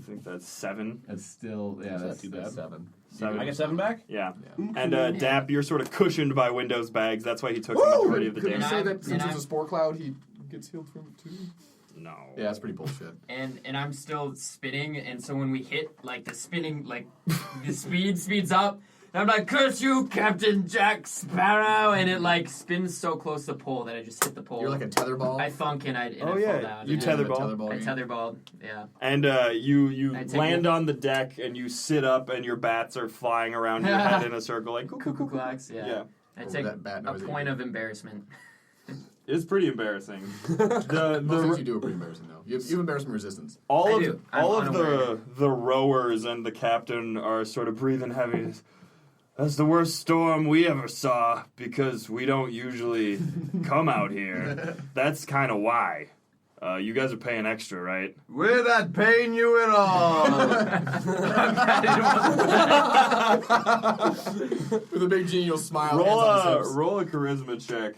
think that's 7. That's still That's not too bad. 7. 7. I get 7 back? Yeah. Yeah. And Dap, you're sort of cushioned by Windows bags. That's why he took the majority of the Could you damage. say And that since I'm- there's a spore cloud, he gets healed from it too? No. Yeah, that's pretty bullshit. And I'm still spinning, and so when we hit, like, the spinning, like, the speeds up, and I'm like, curse you, Captain Jack Sparrow, and it, like, spins so close to the pole that I just hit the pole. You're like a tetherball. I thunk and I Oh, fall yeah. down. You and tetherball. I tetherball, yeah. And you I take land one. on the deck and you sit up and your bats are flying around your head in a circle like Cuckoo clocks, yeah. Yeah. I Oh, take that bat a noise that point you of embarrassment. It's pretty embarrassing. Most things you the do are pretty embarrassing, though. You have embarrassment resistance. all I of do. I'm all of unaware. the rowers and the captain are sort of breathing heavy. That's the worst storm we ever saw because we don't usually come out here. That's kind of why. You guys are paying extra, right? We're not paying you at all. With a big genial smile. Roll hands on his a hips. roll a charisma check.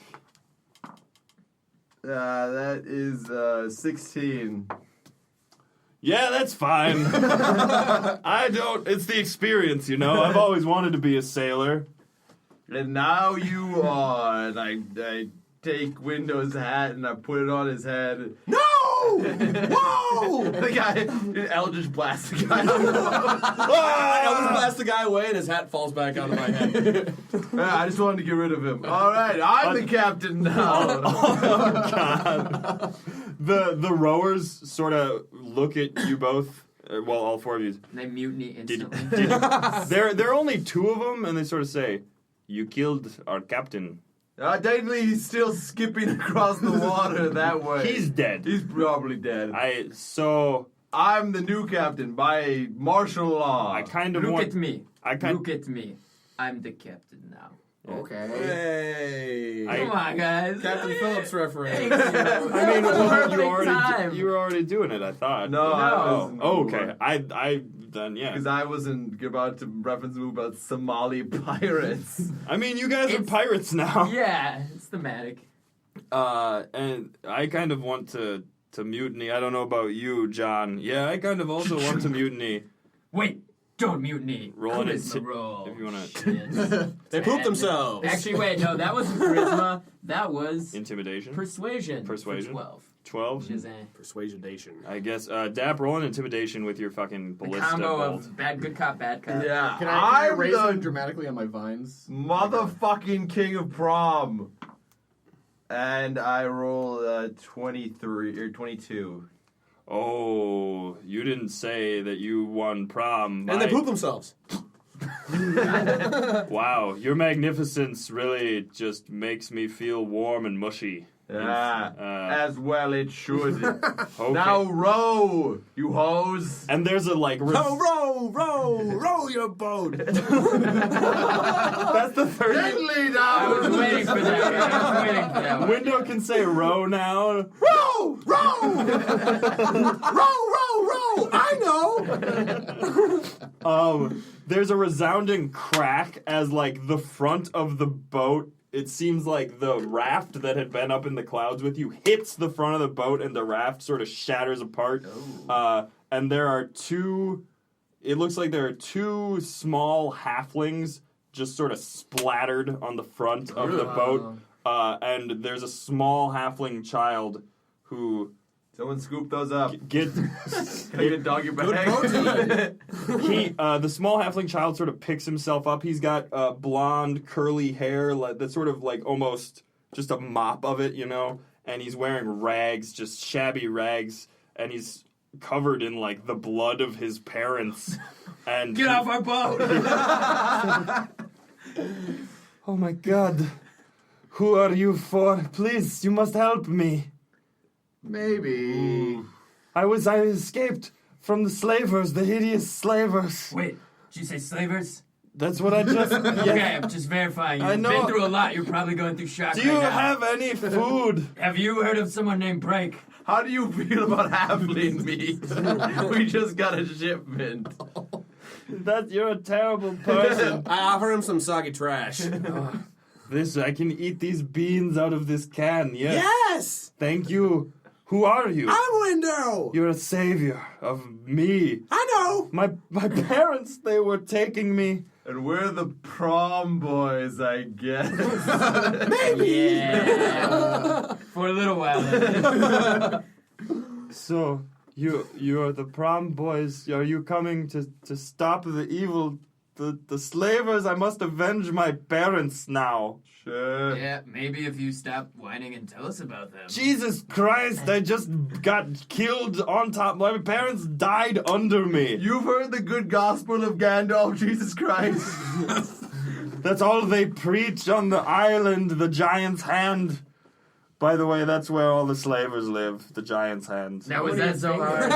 That is 16. Yeah, that's fine. I don't. It's the experience, you know. I've always wanted to be a sailor. And now you are. And I take Window's hat and I put it on his head. No! Whoa! The guy, Eldritch blast the guy. Elvis blasts the guy away and his hat falls back onto my head. Yeah, I just wanted to get rid of him. All right, I'm the captain now. Oh God! The rowers sort of look at you both. Well, all 4 of you. And they mutiny Did, instantly. there are only 2 of them, and they sort of say, "You killed our captain. Technically, he's still skipping across the water that way. He's dead." He's probably dead. I'm the new captain by martial law. I kind of Look want. at me. I kind. Look at me. I'm the captain now. Okay. Hey. I- Come on, guys. Captain Phillips reference. Thank you. I mean, Perfect you were already doing it. I thought. No, I was. Oh, okay. I then yeah. Because I wasn't about to reference a movie about Somali pirates. I mean, you guys are It's- pirates now. Yeah, it's thematic. And I kind of want to mutiny. I don't know about you, John. Yeah, I kind of also want to mutiny. Wait, don't mutiny. Roll an Charisma roll. if you wanna- Shit. They pooped themselves. Actually, wait, no, that wasn't charisma. That was Intimidation. persuasion. Persuasion. For 12. 12. Shazam. Persuasion. I guess. Dap, roll an intimidation with your fucking The ballista combo bolt. of good cop, bad cop. Yeah, Can I I'm raise the them dramatically on my vines? motherfucking king of prom. And I roll 23 or 22. Oh, you didn't say that you won prom. And they poop themselves. Wow, your magnificence really just makes me feel warm and mushy. Yeah, as well it should. Okay. Now row, you hoes. And there's a like. Row your boat. That's the third. Gently I was down. waiting for that. I was waiting for that one. Window can say row now. Row! I know. There's a resounding crack as like the front of the boat it seems like the raft that had been up in the clouds with you hits the front of the boat, and the raft sort of shatters apart. And there are two. It looks like there are two small halflings just sort of splattered on the front of the boat. And there's a small halfling child who. Someone scoop those up. Get Can I get a doggy bag? the small halfling child sort of picks himself up. He's got blonde, curly hair that's sort of like almost just a mop of it, and he's wearing rags, just shabby rags, and he's covered in like the blood of his parents. And Get off our boat! Oh my God. Who are you for? Please, you must help me. Maybe. I escaped from the slavers, the hideous slavers. Wait, did you say slavers? That's what I just... Okay, I'm just verifying. You've I know. been through a lot. You're probably going through shock Do right you now. have any food? Have you heard of someone named Braek? How do you feel about halfling meat? We just got a shipment. That you're a terrible person. I offer him some soggy trash. I can eat these beans out of this can, yes. Yes! Thank you. Who are you? I'm Window! You're a savior of me. I know! My parents, they were taking me. And we're the Prom Boyz, I guess. Yeah. For a little while. So, you are the Prom Boyz. Are you coming to stop the evil, the slavers? I must avenge my parents now. Sure. Yeah, maybe if you stop whining and tell us about them. Jesus Christ, I just got killed on top. My parents died under me. You've heard the good gospel of Gandalf, Jesus Christ. That's all they preach on the island, the giant's hand. By the way, that's where all the slavers live, the giant's hand. Now, was that so hard?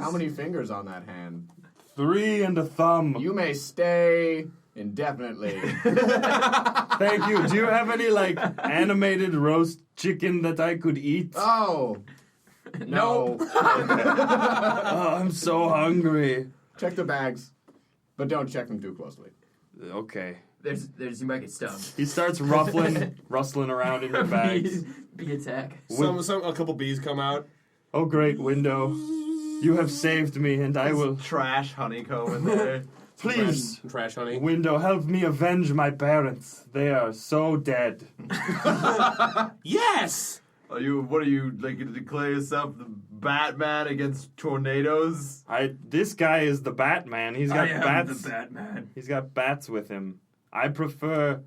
How many fingers on that hand? 3 and a thumb. You may stay indefinitely. Thank you. Do you have any, animated roast chicken that I could eat? Oh. No. Oh, I'm so hungry. Check the bags, but don't check them too closely. Okay. There's you might get stung. He starts rustling around in your bags. Big attack. A couple bees come out. Oh, great window. You have saved me, and I will... Trash honeycomb in there. Please, Trash honey. window, help me avenge my parents. They are so dead. Yes! What are you, going to declare yourself the Batman against tornadoes? This guy is the Batman. He's got bats. the Batman. He's got bats with him. I prefer,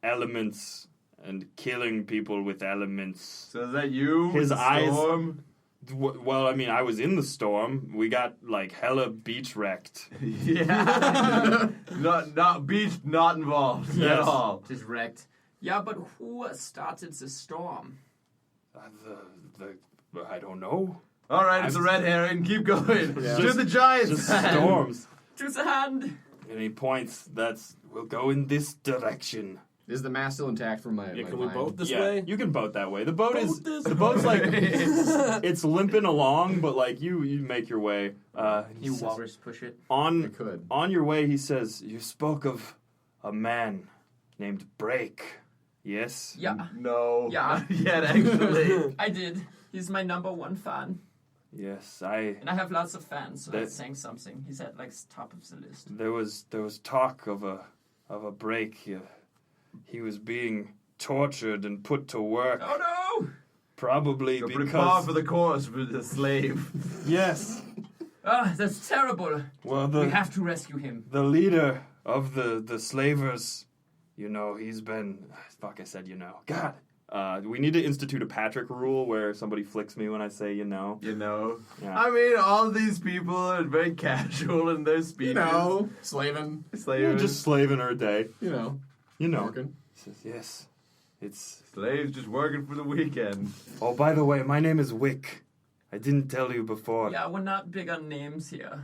elements and killing people with elements. So is that you? His with the eyes- Storm? Well, I mean, I was in the storm. We got, hella beach wrecked. Yeah. not beached, not involved at Yes. all. Just wrecked. Yeah, but who started the storm? I don't know. All right, it's a red herring. Keep going. To the Giants. Just storms. To the hand. And he points, we'll go in this direction. Is the mast still intact from my Yeah, my can we line? boat this Yeah, way? you can boat that way. The boat's way. it's limping along, but you make your way. He You says, walrus push it. I could. on your way, he says, you spoke of a man named Braek. Yes? Yeah, No. Yeah. Not yet, actually. I did. He's my #1 fan. Yes, And I have lots of fans, so That- that's saying something. He's at top of the list. there was talk of a Braek. He was being tortured and put to work. Oh no! Probably You're pretty par because... for the course with the slave. Yes. Ah, that's terrible. Well, We have to rescue him. the leader of the slavers, he's been... Fuck, I said God. We need to institute a Patrick rule where somebody flicks me when I say You know. Yeah. I mean, all these people are very casual in their speeches. Slaving. Slaves. Just slaving her day. Working. Says, yes. It's... Slaves just working for the weekend. Oh, by the way, my name is Wick. I didn't tell you before. Yeah, we're not big on names here.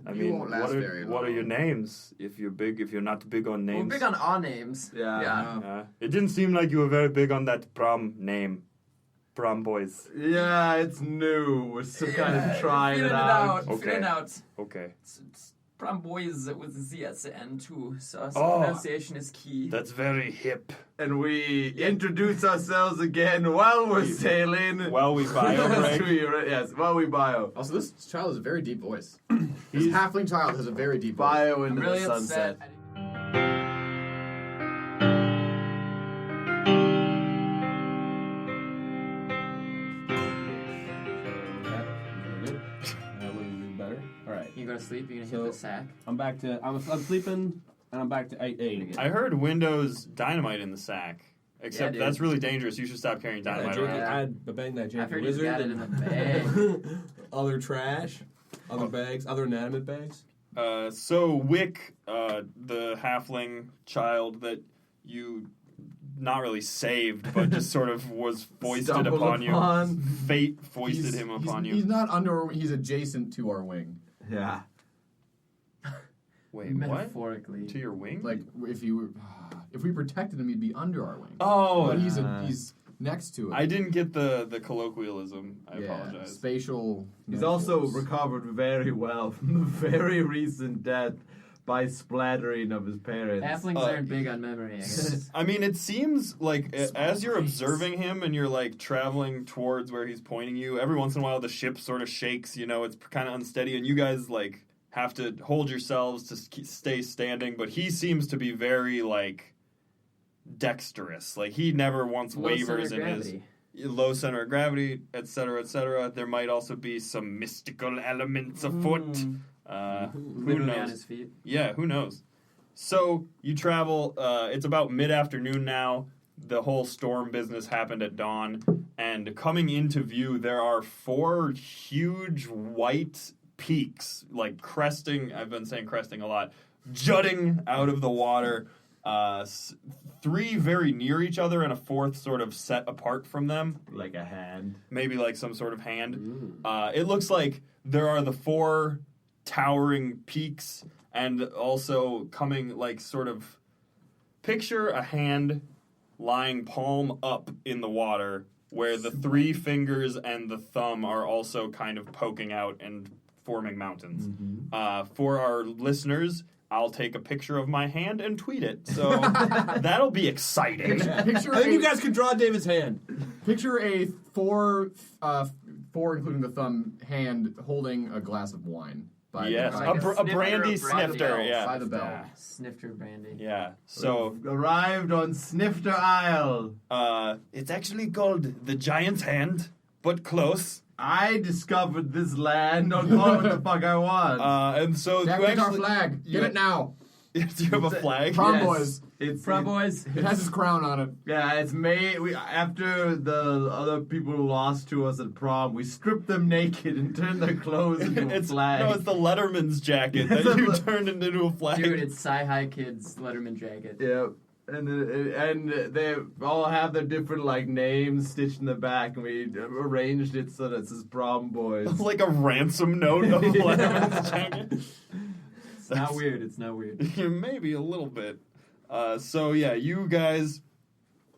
I You mean, won't last very what are long. your names? If you're not big on names. We're big on our names. Yeah. It didn't seem like you were very big on that prom name. Prom Boyz. Yeah, it's new. We're still kind of trying it out. Okay. Feeling out. Okay. It's Prom Boyz with Z at the end too, so Oh. pronunciation is key. That's very hip. And we introduce ourselves again while we're sailing. While we bio break. Yes, while we bio. Also, this child has a very deep voice. This halfling child has a very deep voice. Bio I'm into really the sunset. upset. All right. You go to sleep, you're gonna So- hit the sack. I'm back to. I'm sleeping, and I'm back to 8 again. I heard Windows dynamite in the sack. Except dude. that's really dangerous. You should stop carrying dynamite Yeah, around. Yeah. I banged that I've janky heard he's wizard. got it in the bag. Other trash, other bags, other inanimate bags. So Wick, the halfling child that you not really saved, but just sort of was foisted Stumbled upon upon. you. Fate foisted him upon you. He's not under our wing, he's adjacent to our wing. Yeah. Wait, what? Metaphorically. To your wing? Like, if we protected him, he'd be under our wing. Oh, But he's next to it. I didn't get the colloquialism. I apologize. Spatial. He's also metaphors. recovered very well from the very recent death by splattering of his parents. Halflings aren't big on memory, I guess. I mean, it seems like as you're observing him and you're like traveling towards where he's pointing you, every once in a while the ship sort of shakes, it's kind of unsteady, and you guys like have to hold yourselves to stay standing, but he seems to be very like dexterous. Like he never once Low wavers center in gravity. his low center of gravity, etc., etc. There might also be some mystical elements afoot. Who Literally on knows? his feet. Yeah, who knows? So you travel. It's about mid-afternoon now. The whole storm business happened at dawn, and coming into view, there are 4 huge white peaks, like cresting. I've been saying cresting a lot, jutting out of the water. 3 very near each other, and a 4th sort of set apart from them. Like a hand. Maybe like some sort of hand. It looks like there are the 4 towering peaks, and also coming like sort of picture a hand lying palm up in the water where the 3 fingers and the thumb are also kind of poking out and forming mountains. For our listeners, I'll take a picture of my hand and tweet it, so that'll be exciting. Picture I think you guys can draw David's hand. Picture a 4, including the thumb, hand holding a glass of wine. Yes, Like a brandy snifter, snifter, yeah. By the bell. Snifter brandy. Yeah, so Arrived on Snifter Isle. it's actually called the Giant's Hand, but close. I discovered this land. Don't call it what the fuck I want. And so Jack, you take our actually flag. Get it now. do you have a flag? Prom Boyz. It's Prom Boyz. It has his crown on it. Yeah, it's made. After the other people who lost to us at prom, we stripped them naked and turned their clothes into a It's flag. no, it's the Letterman's jacket that you turned into a flag. Dude, it's Sci-Hi Kids Letterman jacket. Yeah, and they all have their different like names stitched in the back, and we arranged it so that it says Prom Boyz. like a ransom note of Letterman's jacket. It's not weird. It's not weird. Maybe a little bit. So yeah, you guys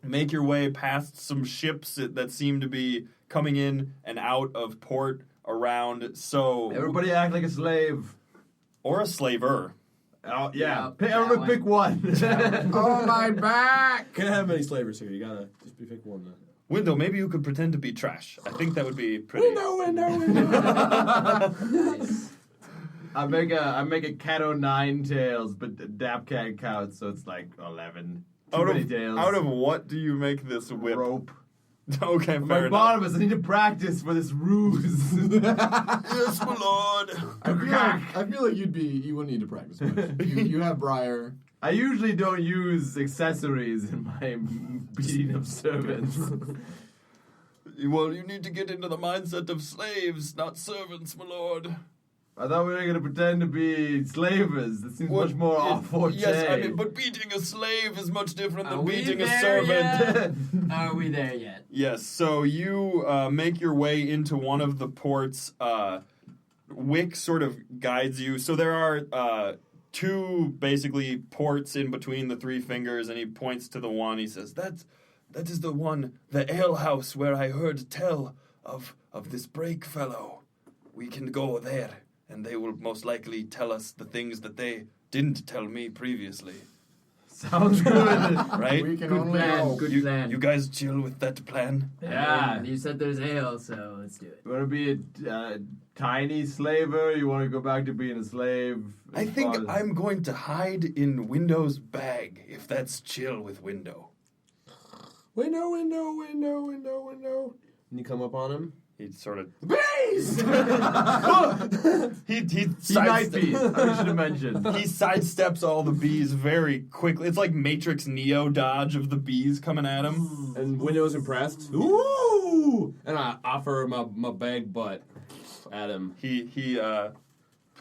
make your way past some ships that seem to be coming in and out of port around. So Everybody act like a slave. or a slaver. Oh Yeah, pick, that everybody one. pick one. Oh, my back! Can't have many slavers here. You gotta just pick one. Window, maybe you could pretend to be trash. I think that would be pretty. Window. Nice. I make a cat o' 9 tails, but Dap can't count, so it's like 11. Too many tails. Out of what do you make this whip? rope. Okay, My fair enough. Barnabas, I need to practice for this ruse. Yes, my lord. I feel like you wouldn't need to practice much. You have Briar. I usually don't use accessories in my beating of servants. Well, you need to get into the mindset of slaves, not servants, my lord. I thought we were going to pretend to be slavers. That seems much more off forte. Yes, I mean, but beating a slave is much different Are than we beating a there servant. yet? Are we there yet? Yes, so you make your way into one of the ports. Wick sort of guides you. So there are 2 basically ports in between the 3 fingers, and he points to the one. He says, that is the one, the alehouse where I heard tell of this Braek fellow. We can go there. and they will most likely tell us the things that they didn't tell me previously. Sounds good. Right? We can Good only plan. hope. Good plan. You guys chill with that plan? Yeah. You said there's ale, so let's do it. You want to be a tiny slaver? You want to go back to being a slave? I think I'm going to hide in Window's bag, if that's chill with Window. Window. And you come up on him. He sort of... Bees! He He might be. I should have mentioned. He sidesteps all the bees very quickly. It's like Matrix Neo dodge of the bees coming at him. And Window's impressed. Ooh! And I offer my bag butt at him. He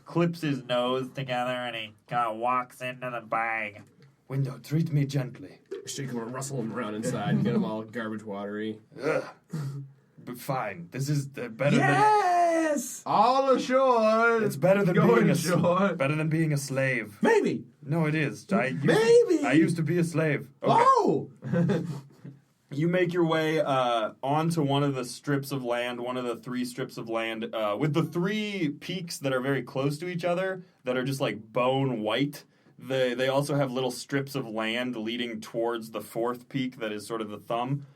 clips his nose together and he kind of walks into the bag. Window, treat me gently. Shake him and rustle him around inside, get him all garbage watery. Ugh. But fine, this is better Yes! All ashore. than... It's better than Going being ashore. better than being a slave. Maybe! No, it is. Maybe! I used to be a slave. Okay. Oh! You make your way onto one of the strips of land, one of the 3 strips of land, with the 3 peaks that are very close to each other, that are just like bone white. They also have little strips of land leading towards the 4th peak that is sort of the thumb.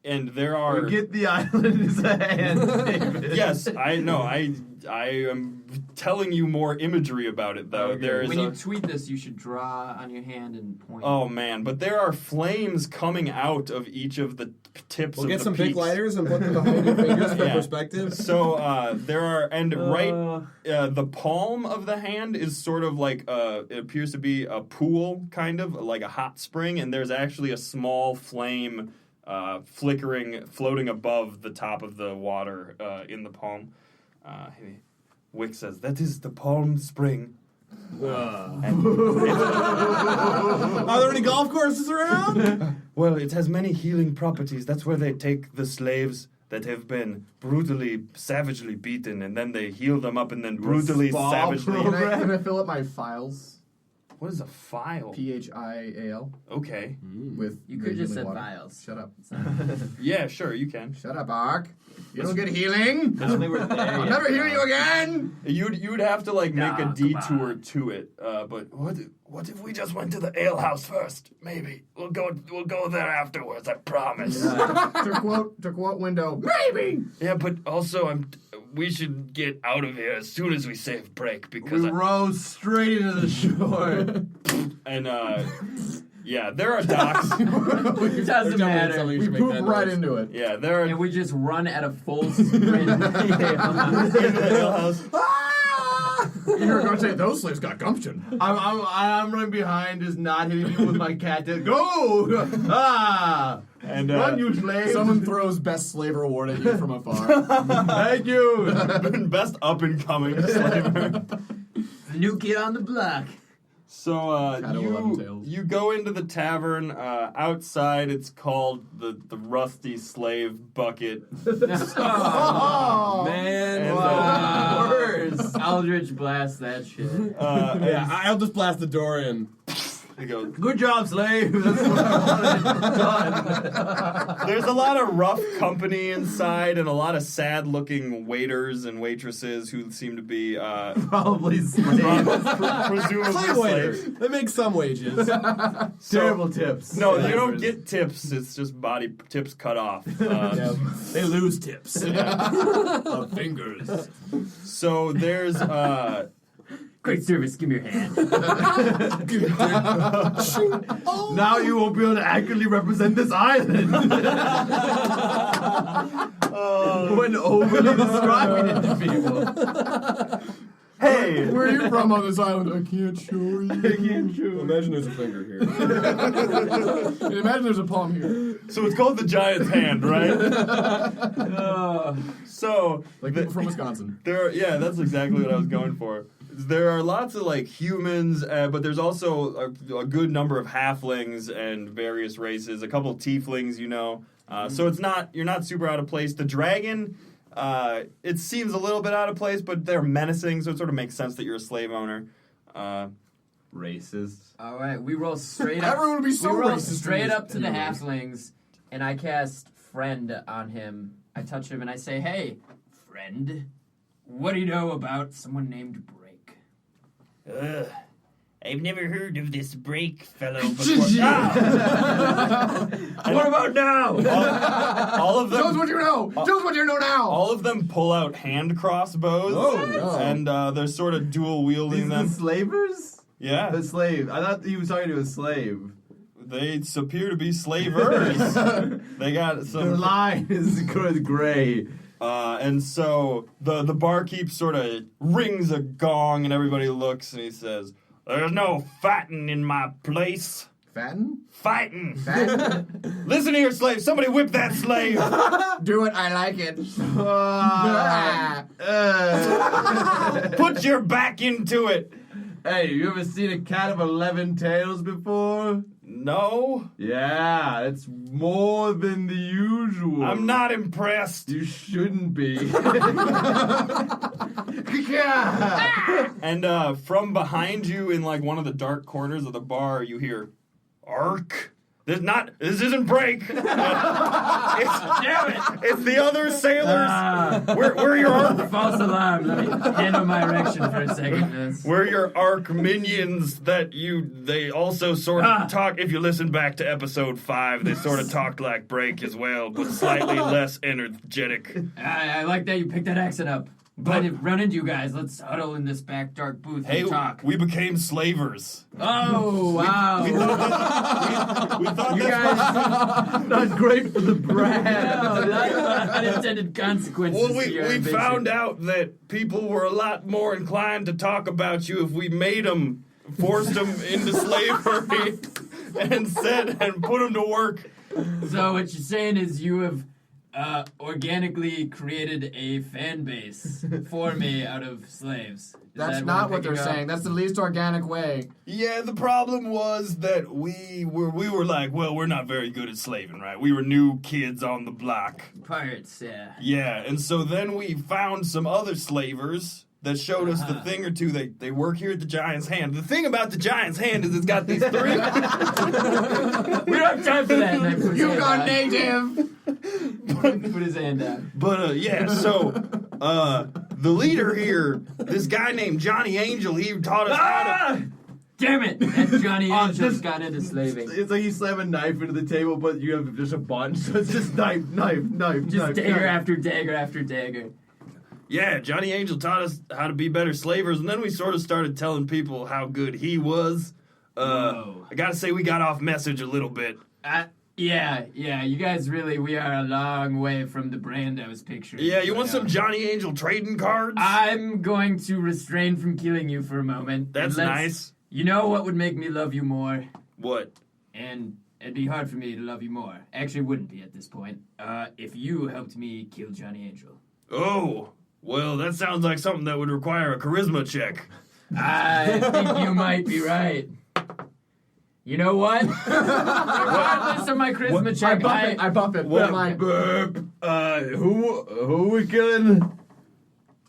And there are... Get the island in his hand, David. Yes, I know. I am telling you more imagery about it, though. Okay. There is When you tweet this, you should draw on your hand and point. Oh, man. But there are flames coming out of each of the tips We'll of get the some peaks. big lighters and put them behind your fingers for Yeah. perspective. So there are, and the palm of the hand is sort of like it appears to be a pool, kind of like a hot spring, and there's actually a small flame flickering, floating above the top of the water in the palm. Wick says, "That is the Palm Spring." Are there any golf courses around? Well, it has many healing properties. That's where they take the slaves that have been brutally, savagely beaten, and then they heal them up and then brutally, Spa savagely... program. Can I fill up my files? What is a file? PHIAL Okay. with You could just healing said water. vials. Shut up. Yeah, sure, you can. Shut up, Ark. You don't get healing. I don't think we're there I'll yet. never hear you again. You would have to like make a Nah, come detour on. to it. But what if we just went to the ale house first? Maybe we'll go there afterwards. I promise. to quote Window. Maybe. Yeah, but also we should get out of here as soon as we save Braek because We row straight into the shore. yeah, there are docks. It doesn't matter. We poop right into it. Yeah, there are And we just run at a full sprint. in the ale house. You're going to say those slaves got gumption. I'm running behind, just not hitting people with my cat. Go! Ah! And Run, you slave! Someone throws best slave reward at you from afar. Thank you! best up and coming slaver. New kid on the block. So Shadow 11 Tails. you go into the tavern. Outside, it's called the Rusty Slave Bucket. Oh, man. And, Wow. Worse. Eldritch blast that shit. Yeah, I'll just blast the door in. It goes, Good job, slave! That's what I wanted. there's a lot of rough company inside and a lot of sad-looking waiters and waitresses who seem to be Probably slaves. presumably Slave waiter. slaves. They make some wages. Terrible tips. No, you don't get tips. It's just body tips cut off. Yeah, they lose tips. Of fingers. So there's Great service. Give me your hand. Now you won't be able to accurately represent this island. When overly describing it to people. hey. Where are you from on this island? I can't show you. Imagine there's a finger here. And imagine there's a palm here. So it's called the Giant's Hand, right? So Like people from Wisconsin. yeah, that's exactly what I was going for. There are lots of like humans, but there's also a good number of halflings and various races. A couple of tieflings, you know. So you're not super out of place. The dragon, it seems a little bit out of place, but they're menacing, so it sort of makes sense that you're a slave owner. Racist. All right, we roll straight up. Everyone would be so we roll racist in straight this up to the universe. halflings, and I cast friend on him. I touch him and I say, "Hey, friend, what do you know about someone named Braek? I've never heard of this Braek fellow before. What about now? All of them. Tell us what you know. Tell us what you know now. All of them pull out hand crossbows, and they're sort of dual wielding These are them. the slavers? Yeah, The slave. I thought he was talking to a slave. they appear to be slavers. They got The some, line is gray. and so the barkeep sort of rings a gong, and everybody looks, and he says, "There's no fighting in my place. Fatten? Fighting. Fatten? Listen here, slave. Somebody whip that slave." Do it, I like it. Put your back into it. Hey, you ever seen a cat of 11 tails before? No, Yeah, it's more than the usual. I'm not impressed. You shouldn't be. And from behind you, in like one of the dark corners of the bar, you hear, "Ark." This isn't Braek. Damn it! It's the other sailors. Where are your ark? False alarm. Let me handle my erection for a second. We're your ark minions they also sort of talk. If you listen back to episode 5, they sort of talked like Braek as well, but slightly less energetic. I like that you picked that accent up. But if run into you guys, let's huddle in this back dark booth Hey, and talk. we became slavers. Oh, wow. We thought You that's guys, Not great for the brand. no, unintended consequences. Well, to your we ambition. found out that people were a lot more inclined to talk about you if we made them, forced them into slavery, and put them to work. So what you're saying is you have organically created a fan base for me out of slaves. Is That's that not I'm what they're picking up? saying. That's the least organic way. Yeah, the problem was that we were like, well, we're not very good at slaving, right? We were new kids on the block. Pirates, yeah. Yeah, and so then we found some other slavers that showed us the thing or two. They work here at the Giant's Hand. The thing about the Giant's Hand is it's got these 3. We don't have time for that. And I put his You've hand gone out. native. Put his hand down. But yeah, so the leader here, this guy named Johnny Angel, he taught us how to. Damn it! That Johnny Angel's got into slaving. It's like you slam a knife into the table, but you have just a bunch, so it's just knife. Just dagger after dagger after dagger. Yeah, Johnny Angel taught us how to be better slavers, and then we sort of started telling people how good he was. Whoa. I gotta say, we got off message a little bit. Yeah, you guys we are a long way from the brand I was picturing. Yeah, you want But, some Johnny Angel trading cards? I'm going to refrain from killing you for a moment. That's And nice. You know what would make me love you more? What? And it'd be hard for me to love you more. Actually, it wouldn't be at this point. If you helped me kill Johnny Angel. Oh, well, that sounds like something that would require a charisma check. I think you might be right. You know what? Regardless of my charisma check, I buff it. What? I'm like, Who are we killing?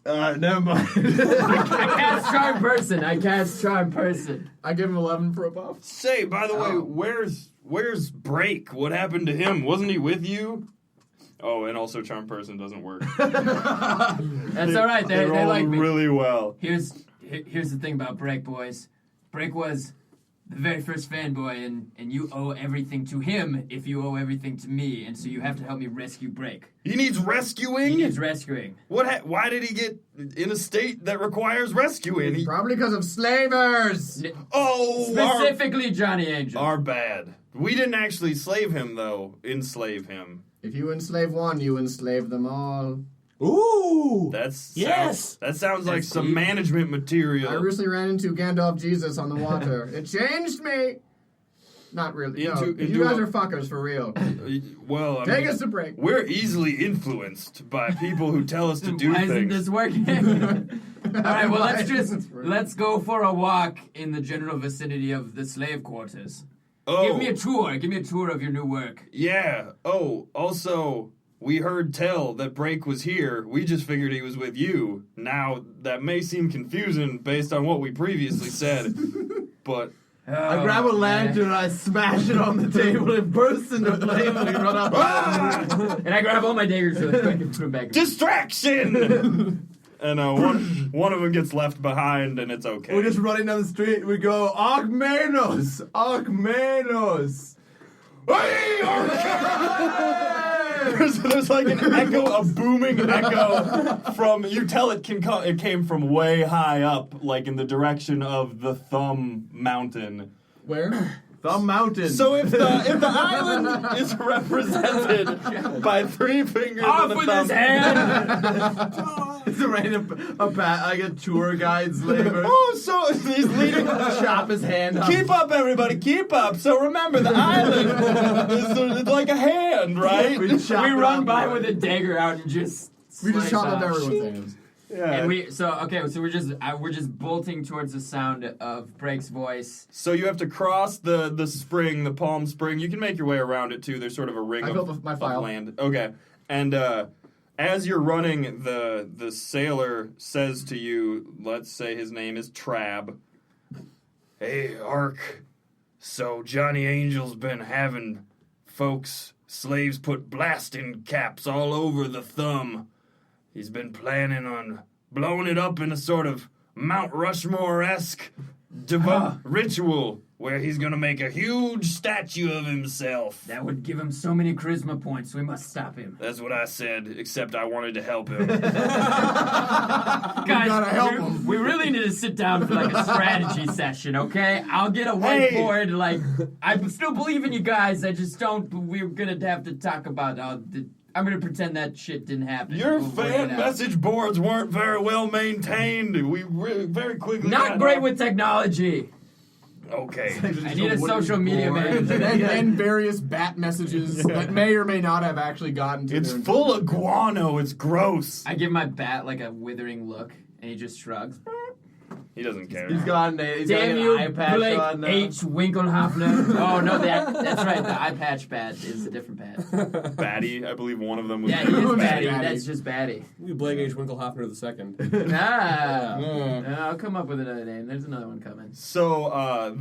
Never mind. I cast charm person. I give him 11 for a buff. Say, by the way, where's Braek? What happened to him? Wasn't he with you? Oh, and also charm person doesn't work. That's all right. They rolled like me. really well. Here's the thing about Braek, boys. Braek was the very first fanboy, and you owe everything to him if you owe everything to me, and so you have to help me rescue Braek. He needs rescuing? He needs rescuing. Why did he get in a state that requires rescuing? Probably because of slavers. Specifically Johnny Angel. Our bad. We didn't actually slave him, though. Enslave him. If you enslave one, you enslave them all. Ooh! That sounds like That's some deep. management material. I recently ran into Gandalf Jesus on the water. It changed me. Not really. No, Into you guys a- are fuckers for real. Well, I Take mean, us a break. we're easily influenced by people who tell us to do Why isn't things. this working? All right, well, let's go for a walk in the general vicinity of the slave quarters. Oh, Give me a tour. Give me a tour of your new work. yeah. Oh, also, we heard tell that Braek was here. We just figured he was with you. Now, that may seem confusing based on what we previously said, but... I grab a lantern and I smash it on the table and burst into flame and we run up. And I grab all my daggers really quick and put them back. Distraction! and one of them gets left behind, and it's okay. We're just running down the street. We go, Archmanos! Archmanos! Hey, There's like an echo, a booming echo from. You tell it it came from way high up, like in the direction of the Thumb Mountain. Where? Thumb Mountain. So if the island is represented by 3 fingers Off and a with thumb, his hand! It's like a tour guide's labor. oh, so he's leading. Chop his hand off. Keep up, everybody, keep up. So remember, the island is like a hand, right? We chop We it run off. by with a dagger out and just We just slice chopped up off. everyone's hands. Yeah. And we're just bolting towards the sound of Brake's voice. So you have to cross the spring, the Palm Spring. You can make your way around it too. There's sort of a ring I of, built my file. of land. Okay, and as you're running, the sailor says to you, let's say his name is Trab. Hey, Ark. So Johnny Angel's been having slaves put blasting caps all over the Thumb. He's been planning on blowing it up in a sort of Mount Rushmore-esque ritual where he's gonna make a huge statue of himself. That would give him so many charisma points. We must stop him. That's what I said, except I wanted to help him. Guys, gotta help him. We really need to sit down for like a strategy session, okay? I'll get a Hey. whiteboard. Like, I still believe in you guys. I just don't. We're gonna have to talk about I'm gonna pretend that shit didn't happen. Your We'll work fan it out. message boards weren't very well maintained. We very quickly Not got great off- with technology. Okay. I need a social media manager. And various bat messages that may or may not have actually gotten to It's their full of guano. It's gross. I give my bat like a withering look, and he just shrugs. He doesn't care. He's got Damn you, an eye patch Blake on now. H. Winkelhoffner. Oh, no, that's right. The eye patch bat is a different bat. Batty, I believe one of them was. Yeah, he is Who's batty. Batty? That's just batty. We Blake H. Winkelhoffner the second. I'll come up with another name. There's another one coming. So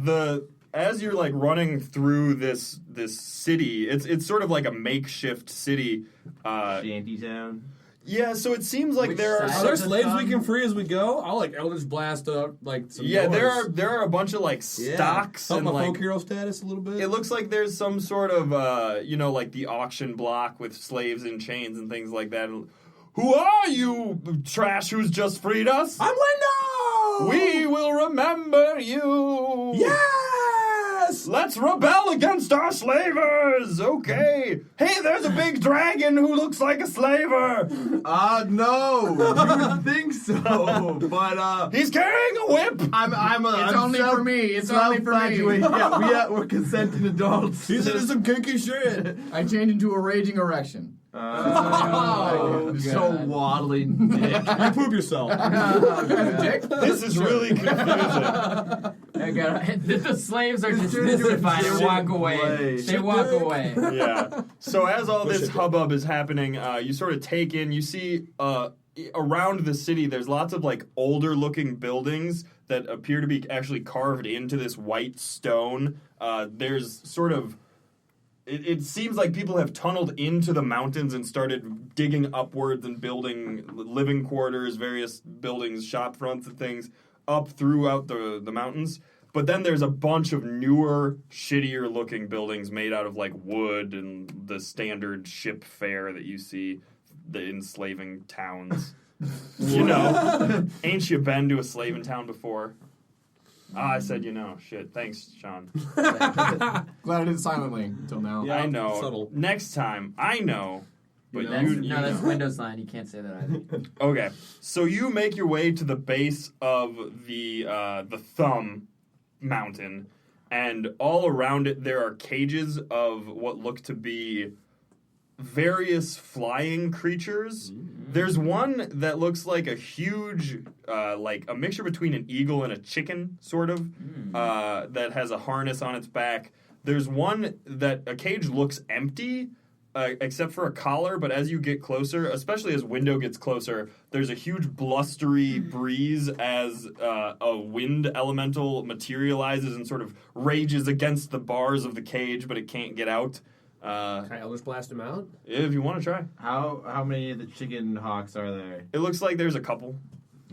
as you're like running through this city, it's sort of like a makeshift city. Shantytown. Yeah, so it seems like Which there are. side? Are there Is it slaves fun? we can free as we go? I'll like Eldritch Blast up like some Yeah, doors. there are a bunch of like stocks Help and my like. folk hero status a little bit. It looks like there's some sort of like the auction block with slaves in chains and things like that. Who are you, trash? Who's just freed us? I'm Lindo. We will remember you. Yes. Let's rebel against our slavers! Okay. Hey, there's a big dragon who looks like a slaver! No! You would think so, but He's carrying a whip! It's only for me. It's only for me. Yeah, we're consenting adults. He's into some kinky shit. I change into a raging erection. Oh, so God. waddling dick. You poop yourself. This is really confusing. The slaves are just turned into a mystified and chicken walk away. play. They walk away. Yeah. So as all this hubbub is happening, you sort of take in, you see around the city, there's lots of like older looking buildings that appear to be actually carved into this white stone. There's sort of it seems like people have tunneled into the mountains and started digging upwards and building living quarters, various buildings, shop fronts and things up throughout the mountains. But then there's a bunch of newer, shittier looking buildings made out of like wood and the standard ship fare that you see the enslaving towns. You know, ain't you been to a slaving town before? I said you know. Shit. Thanks, Sean. Glad I did it silently until now. Yeah. I know. subtle. Next time, I know. But That's know. Windows line. You can't say that either. Okay, so you make your way to the base of the Thumb Mountain, and all around it there are cages of what look to be various flying creatures. There's one that looks like a huge, like a mixture between an eagle and a chicken, sort of, that has a harness on its back. There's one that a cage looks empty, except for a collar, but as you get closer, especially as Window gets closer, there's a huge blustery breeze as a wind elemental materializes and sort of rages against the bars of the cage, but it can't get out. Can I Eldritch Blast him out? If you want to try. How many of the chicken hawks are there? It looks like there's a couple.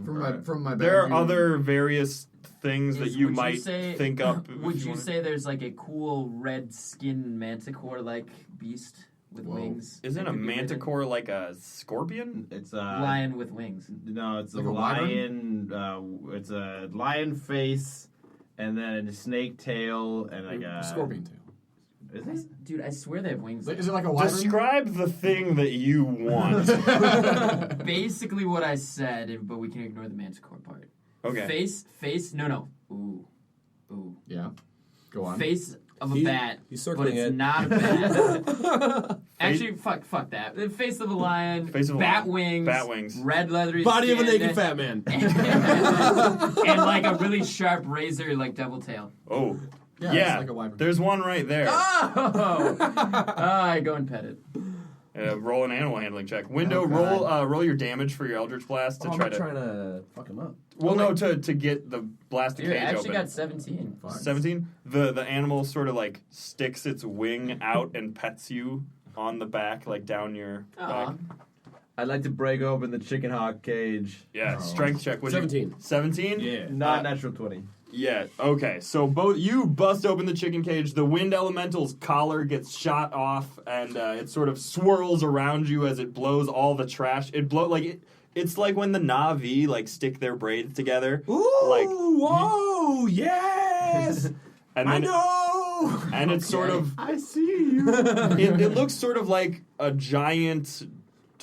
From my There are bag, other various things that you would might think up. Would if you wanna- say there's like a cool red skin manticore-like beast with wings? Isn't that a could be ridden? manticore like a scorpion? It's a Lion with wings. No, it's Like a a wyvern? lion. It's a lion face, and then a snake tail, and like a scorpion tail. Is it? Dude, I swear they have wings. Is it like a wyvern? Describe the thing that you want. Basically what I said, but we can ignore the manticore part. Okay. Face, no. Ooh. Yeah. Go on. Face of a bat, He's but circling it's it. not a bat. Actually, fuck that. The face of a lion, Face of a bat lion. wings, Bat wings. red leathery Body of a skin, naked fat man. and like a really sharp razor, like double tail. Oh. Yeah, Yeah. it's like a wyvern. There's one right there. Oh! I go and pet it. Roll an animal handling check. Window, roll your damage for your Eldritch Blast to I'm try not to. trying to fuck him up. Well, no, to get the blasted Dude, I cage actually open. got 17. 17. The animal sort of like sticks its wing out and pets you on the back, like down your back. I'd like to break open the chicken hawk cage. Yeah, strength check. 17. 17? Yeah. Not natural 20. Yeah, okay. So both you bust open the chicken cage, the wind elemental's collar gets shot off, and it sort of swirls around you as it blows all the trash. It's like when the Na'vi like stick their braids together. Ooh, Like, whoa, yes! And I then know! and it's sort of I see you. it looks sort of like a giant,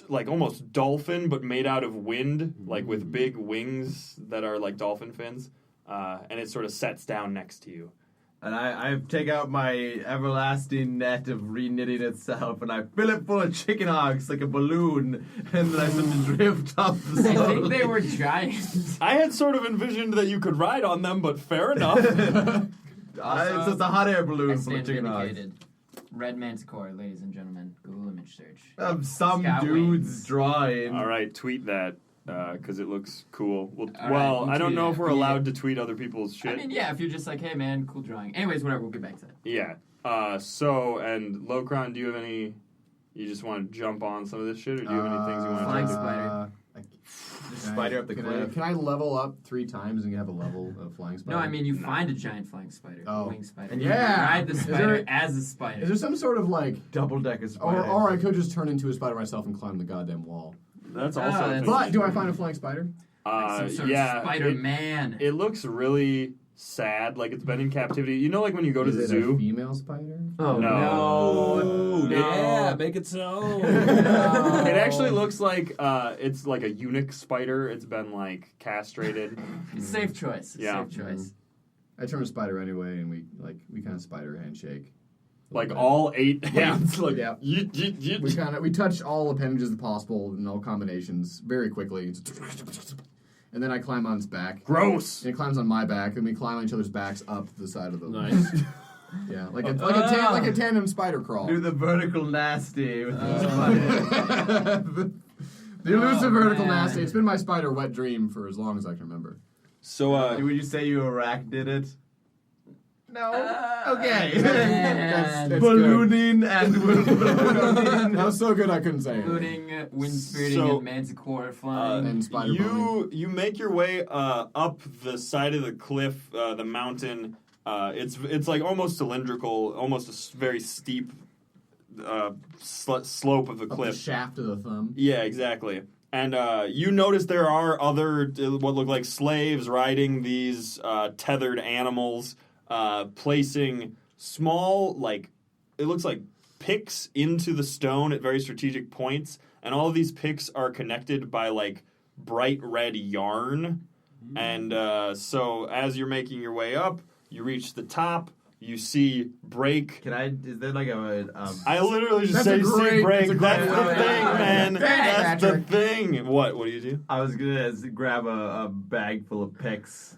like almost dolphin, but made out of wind, like with big wings that are like dolphin fins. And it sort of sets down next to you. And I take out my everlasting net of reknitting itself, and I fill it full of chicken hawks like a balloon, and then I sort of drift up I think slowly. they were giant. I had sort of envisioned that you could ride on them, but fair enough. It's just a hot air I balloon full of stand chicken hawks. vindicated. Red manticore, ladies and gentlemen. Google image search. Some Scout dude's wings. drawing. All right, tweet that because it looks cool. All right, Well, we'll I don't tweet know it. if we're Yeah. allowed to tweet other people's shit. I mean, yeah, if you're just like, hey man, cool drawing. Anyways, whatever, we'll get back to that. Yeah. And Locron, do you have any? You just want to jump on some of this shit, or do you have any things you want to Flying try to? spider. Spider up the cliff. Can I level up 3 times and have a level of flying spider? No, I mean, you find a giant flying spider, Oh. a winged spider. And you yeah. ride the Is spider there- as a spider. Is there some sort of like, Double-decker spider. or I could just turn into a spider myself and climb the goddamn wall. That's Oh, also. that's- But do I find a flying spider? Some sort yeah. of Spider-Man. It looks really sad, like it's been in captivity. You know, like when you go to Is the it zoo. a female spider? Oh, No. Yeah, make it so. It actually looks like it's like a eunuch spider. It's been like castrated. Safe choice. Yeah. Safe choice. I turn a spider anyway, and we kind of spider handshake. Like all 8 hands. Like Yeah. yeet, yeet, yeet. We touch all appendages possible and all combinations very quickly. And then I climb on its back. Gross. And it climbs on my back, and we climb on each other's backs up the side of the. Nice. Yeah, like a tandem spider crawl. Do the vertical nasty with the spider. The elusive vertical man. nasty. It's been my spider wet dream for as long as I can remember. So Would you say you arachnid it? No. Okay. Man. That's Ballooning and ballooning. That was so good I couldn't say it. Including wind spiriting So, and manticore flying. And spider bombing. you make your way up the side of the cliff, the mountain. It's like almost cylindrical, almost a very steep slope of the Up the cliff. shaft of the thumb. Yeah, exactly. And you notice there are other what look like slaves riding these tethered animals, placing small, like it looks like picks into the stone at very strategic points, and all of these picks are connected by like bright red yarn. And so as you're making your way up, you reach the top. You see Braek. Is there like a I literally just That's a say see great- Braek. that's a That's great the way. thing, man. Thanks, That's the Patrick. thing. What do you do? I was gonna grab a bag full of picks.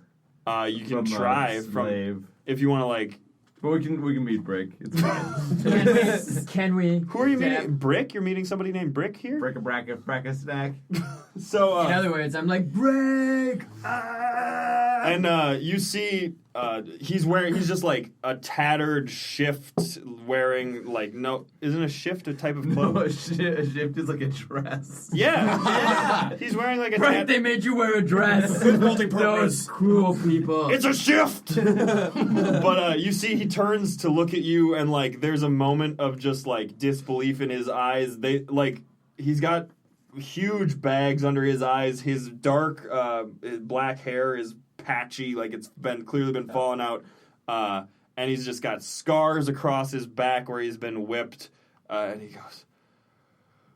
You can from try a slave. if you want to like. But we can meet Brick. It's fine. Can we? Who are you Dab- meeting? Brick? You're meeting somebody named Brick here? Brack a snack. So In other words, I'm like, break! And you see he's just like a tattered shift wearing like isn't a shift a type of clothes? No, a shift is like a dress. Yeah. He's wearing like a Right, they made you wear a dress. Those cruel people. It's a shift. But you see he turns to look at you and like there's a moment of just like disbelief in his eyes. He's got huge bags under his eyes. His dark black hair is patchy, like it's clearly been falling out, and he's just got scars across his back where he's been whipped, and he goes,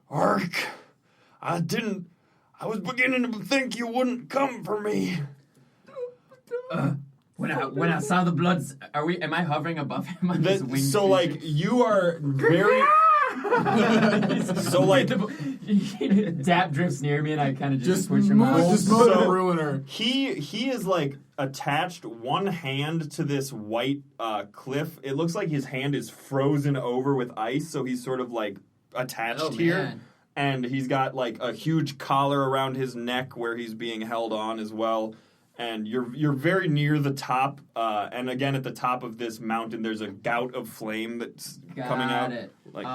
"Ark, I was beginning to think you wouldn't come for me." When I saw the bloods, am I hovering above him on his wings? So like you are very so like Dap drifts near me and I kind of just push him out. Just So- ruiner. he is like attached one hand to this white cliff. It looks like his hand is frozen over with ice, so he's sort of like attached here. Man. And he's got like a huge collar around his neck where he's being held on as well. And you're very near the top, and again at the top of this mountain, there's a gout of flame that's coming out. Got it. Like,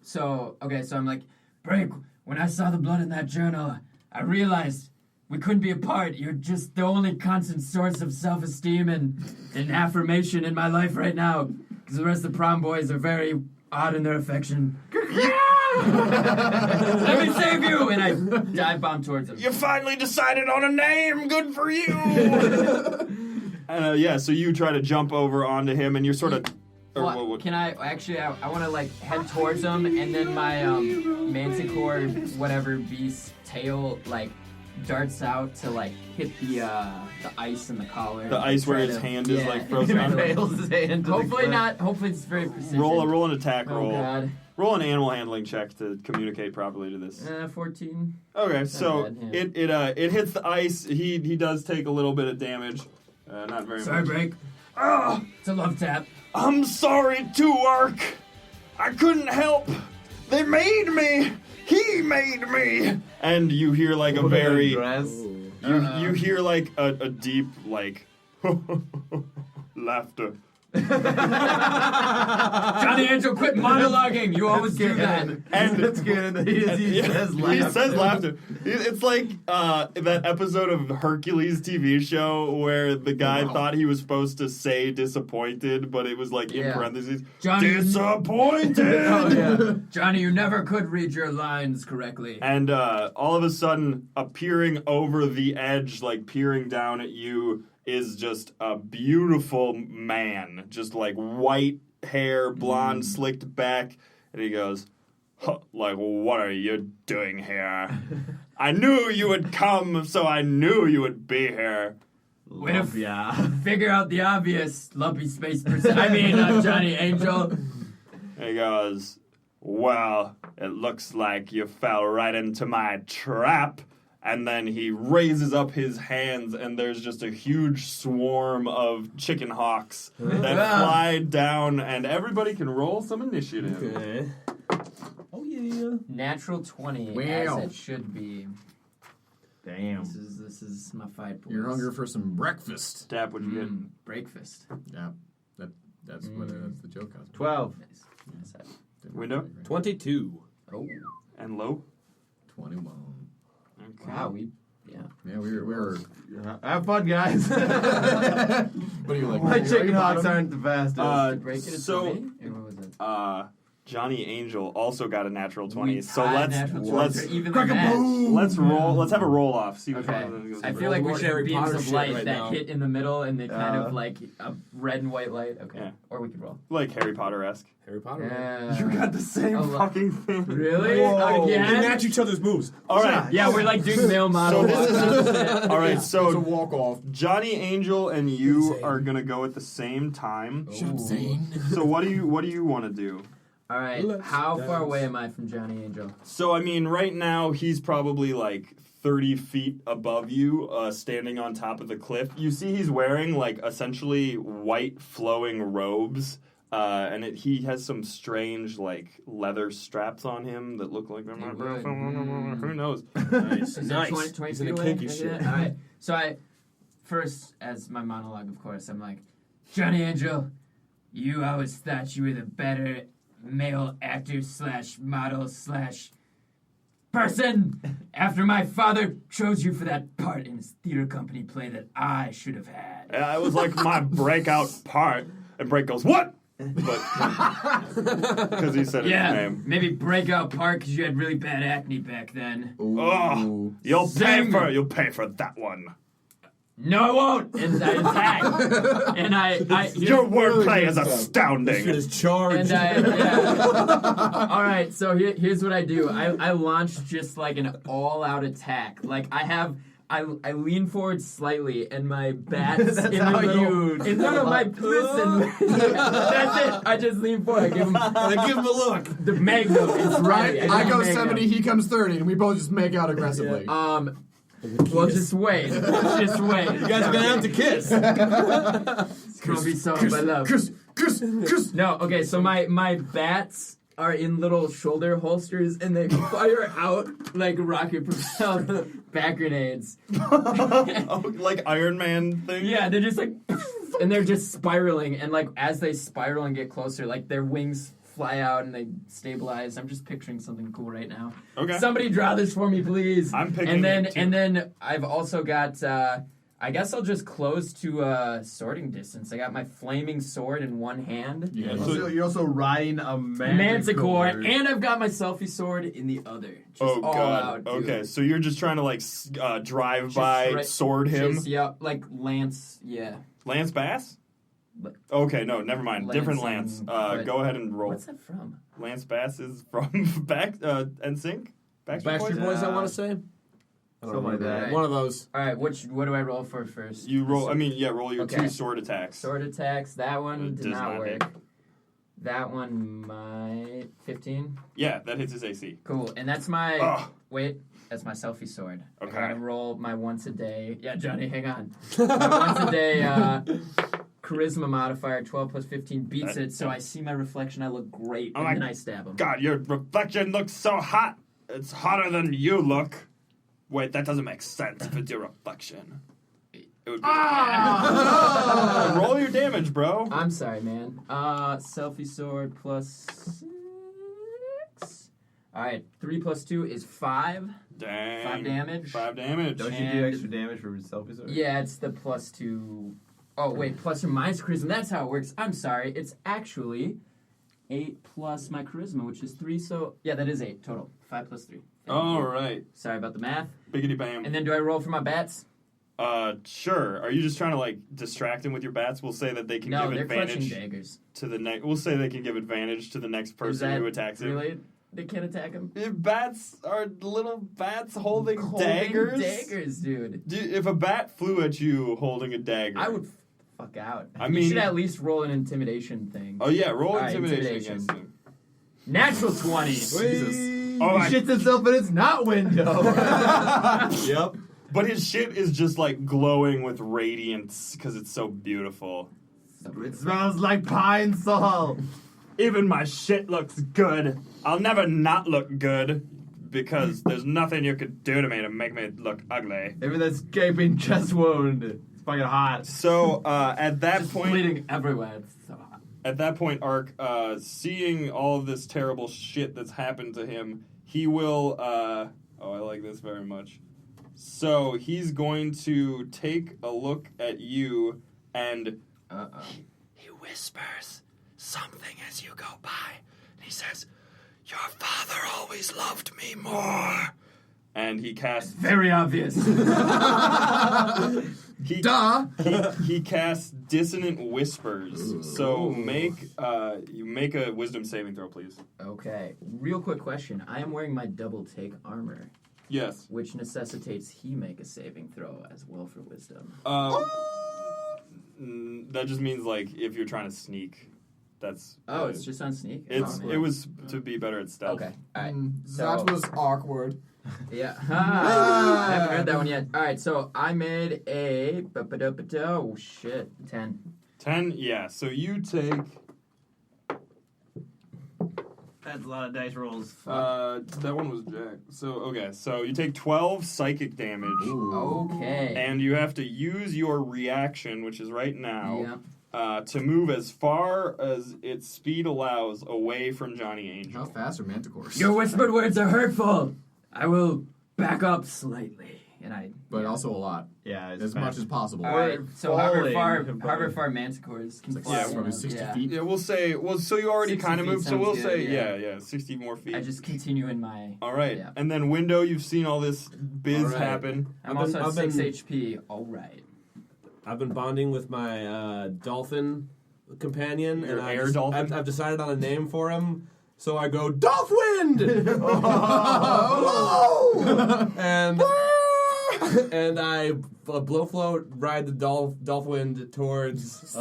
So I'm like, Braek, when I saw the blood in that journal, I realized we couldn't be apart. You're just the only constant source of self-esteem and affirmation in my life right now. Because the rest of the Prom Boyz are very odd in their affection. Let me save you! And I dive bomb towards him. you finally decided on a name. Good for you. And so you try to jump over onto him, and you're sort of. Well, can I actually? I want to like head towards him, and then my manticore, whatever beast tail, like darts out to like hit the ice and the collar. The ice where his hand is like frozen on. Nails his hand to the Hopefully cliff. not. Hopefully it's very precision. Roll an attack Oh roll. God. Roll an animal handling check to communicate properly to this. 14. Okay, so bad, yeah. it hits the ice. He does take a little bit of damage. Not very Sorry, much. Braek. It's a love tap. I'm sorry too, Ark. I couldn't help. They made me. He made me. And you hear like a very dress. you hear like a deep like laughter. Johnny Angel, quit monologuing. You always do that. And That's good. He says laughter. He says laughter. It's like that episode of Hercules TV show where the guy thought he was supposed to say disappointed, but it was like in Yeah. parentheses, Johnny, disappointed. Oh, yeah. Johnny, you never could read your lines correctly. And all of a sudden, appearing over the edge, like peering down at you, is just a beautiful man. Just like white hair, blonde, slicked back. And he goes, huh, like, what are you doing here? I knew you would come, so I knew you would be here. Way to figure out the obvious, lumpy space person. I mean, Johnny Angel. And he goes, well, it looks like you fell right into my trap. And then he raises up his hands, and there's just a huge swarm of chicken hawks that fly down, and everybody can roll some initiative. Okay. Oh yeah. Natural 20, Wow. as it should be. Damn. This is my fight, boys. You're hungry for some breakfast. Dap, what'd you get? Breakfast. Yeah, that's what that's the joke. 12. Nice. Nice. Window? 22. Oh. And low? 21. Okay. Wow, Yeah, we were. Have fun, guys. What are you like? My are you chicken hawks bottom? aren't the fastest. Break it so- to me? Or what was it? Johnny Angel also got a natural 20. We So tied let's natural 20s, or even Crack a match. boom. let's roll. Let's have a roll off. See which Okay. one goes I first. feel like we More should have Harry beams Potter of shit light right that now. hit in the middle and they kind of like a red and white light. Okay. Yeah. Or we could roll. Like Harry Potter-esque. Harry Potter. Yeah. You got the same Oh, fucking thing. Really? Whoa. Again? We match each other's moves. All right. Yeah, we're like doing male models. this is all right. So So walk off. Johnny Angel and you Insane. are gonna go at the same time. Zane. So what do you want to do? All right. Let's How far dance. away am I from Johnny Angel? So I mean, right now he's probably like 30 feet above you, standing on top of the cliff. You see, he's wearing like essentially white flowing robes, and he has some strange like leather straps on him that look like they're not. Who knows? Nice. Is nice. that 20 He's feet in the away? kinky shit. All right. So I first, as my monologue, of course, I'm like, Johnny Angel, you always thought you were the better male actor / model / person after my father chose you for that part in his theater company play that I should have had. It was like my breakout part. And Break goes, what? Because he said his name. Maybe breakout part because you had really bad acne back then. Oh, you'll pay for that one. No, I won't. And I attack. And your wordplay is astounding. This shit is charged. And all right, so here's what I do. I launch just like an all-out attack. Like I lean forward slightly, and my bat's in the middle. Listen. That's it. I just lean forward. I give him a look. The magnum is right. I go 70, he comes 30, and we both just make out aggressively. Well, just wait. Just wait. You guys are gonna have to kiss. It's gonna be solved by love. Kiss. No, okay, so my bats are in little shoulder holsters, and they fire out like rocket-propelled bat grenades. Like Iron Man thing? Yeah, they're just like, and they're just spiraling, and like as they spiral and get closer, like their wings fly out and they stabilize. I'm just picturing something cool right now. Okay. Somebody draw this for me, please. I'm picking it, too. And then I've also got. I guess I'll just close to sorting distance. I got my flaming sword in one hand. Yeah. You're also riding a manticore, and I've got my selfie sword in the other. Just oh all god. out, dude. Okay, so you're just trying to like drive Just by, sword him. Yeah, like Lance. Yeah. Lance Bass? Okay, no, never mind. Different Lance. Go ahead and roll. What's that from? Lance Bass is from NSYNC? Backstreet Boys, I want to say. Something like that. One of those. All right, what do I roll for first? You roll. Roll your Okay. 2 sword attacks. Sword attacks. That one did does not not work. hit. That one, my 15. Yeah, that hits his AC. Cool, and that's my that's my selfie sword. Okay. I gotta roll my once a day. Yeah, Johnny, hang on. My once a day charisma modifier 12 plus 15 beats it, so I see my reflection. I look great, and then I stab him. God, your reflection looks so hot. It's hotter than you look. Wait, that doesn't make sense if it's your reflection. It would be roll your damage, bro. I'm sorry, man. Selfie sword plus 6. All right, 3 plus 2 is 5. Dang. 5 damage. 5 damage. Don't you do extra damage for selfie sword? Yeah, it's the plus 2. Oh, wait, plus or minus charisma. That's how it works. I'm sorry. It's actually 8 plus my charisma, which is 3. So, yeah, that is 8 total. 5 plus 3. All right. Sorry about the math. Biggity bam. And then do I roll for my bats? Sure. Are you just trying to like distract him with your bats? We'll say that they can No, give they're clutching advantage daggers. to the next. We'll say they can give advantage to the next Is person that who attacks him. really? They can't attack him? If bats are little bats holding daggers. Daggers, dude. If a bat flew at you holding a dagger, I would fuck out. I You mean- should at least roll an intimidation thing. Oh yeah, roll All right, intimidation intimidation. against him. Natural 20. Jesus. Oh, He shits himself in its not window. Yep. But his shit is just like glowing with radiance because it's so beautiful. It smells like pine sol. Even my shit looks good. I'll never not look good because there's nothing you could do to me to make me look ugly. Even that gaping chest wound. It's fucking hot. So at that Just point, bleeding everywhere. It's so hot. at that point, Ark, seeing all of this terrible shit that's happened to him, he will. I like this very much. So he's going to take a look at you and. He whispers something as you go by. And he says, "Your father always loved me more." And he casts. Very obvious. He casts dissonant whispers. So you make a wisdom saving throw, please. Okay. Real quick question. I am wearing my double take armor, Yes. which necessitates he make a saving throw as well for wisdom. That just means like if you're trying to sneak, that's. Oh, it's just on sneak? It Oh, man. was to be better at stealth. Okay. All right. That was awkward. Yeah. I haven't heard that one yet. All right, so I made a... Oh, shit. 10. 10. Yeah. So you take. That's a lot of dice rolls. That one was Jack. So you take 12 psychic damage, Okay. and you have to use your reaction, which is right Yeah. now, to move as far as its speed allows away from Johnny Angel. How fast are manticores? Your whispered words are hurtful. I will back up slightly, But also a lot. Yeah, it's As much as possible. All right. So however falling, far manticores can It's fly. like probably 60 feet. Yeah, we'll say. Well, so you already 60 kind of feet moved. So we'll sounds say, good, yeah, 60 more feet. I just continue in my. All right, Yeah. and then Window, you've seen all this biz All right. happen. I'm I've been- also at I've 6 HP. All right. I've been bonding with my dolphin companion, Your and air dolphin? I've decided on a name for him. So I go Dolphwind, and I blow float ride the Dolphwind towards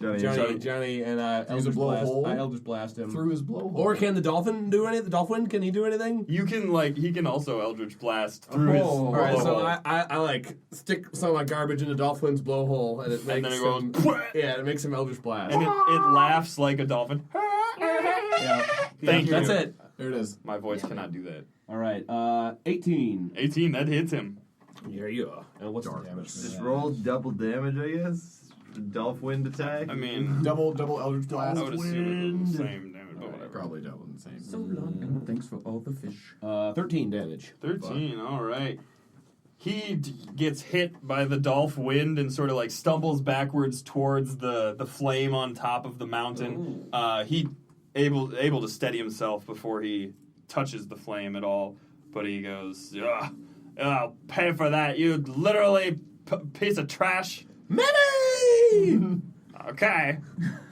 Johnny, and I Use a Eldritch blast him Through his blowhole. Or can the dolphin do anything? The Dolphin, can he do anything? You can he can also Eldritch Blast through his. All right, so blowhole. I stick some of my garbage into Dolphin's blowhole, and it makes then it goes, him, it makes him Eldritch blast. and it laughs like a dolphin. Yeah. Thank you. That's it. There it is. My voice cannot do that. All right, 18. 18, that hits him. There you go. And what's the damage? for Just that? roll double damage, I guess. Dolphin attack. I mean, Double Eldritch I Blast. would assume it's the same damage, but whatever. Probably double the same. So long, and thanks for all the fish. 13 damage. 13, all right. He gets hit by the Dolph wind and sort of stumbles backwards towards the flame on top of the mountain. He able to steady himself before he touches the flame at all, but he goes, "Ugh, I'll pay for that, you literally piece of trash." Mini! Okay.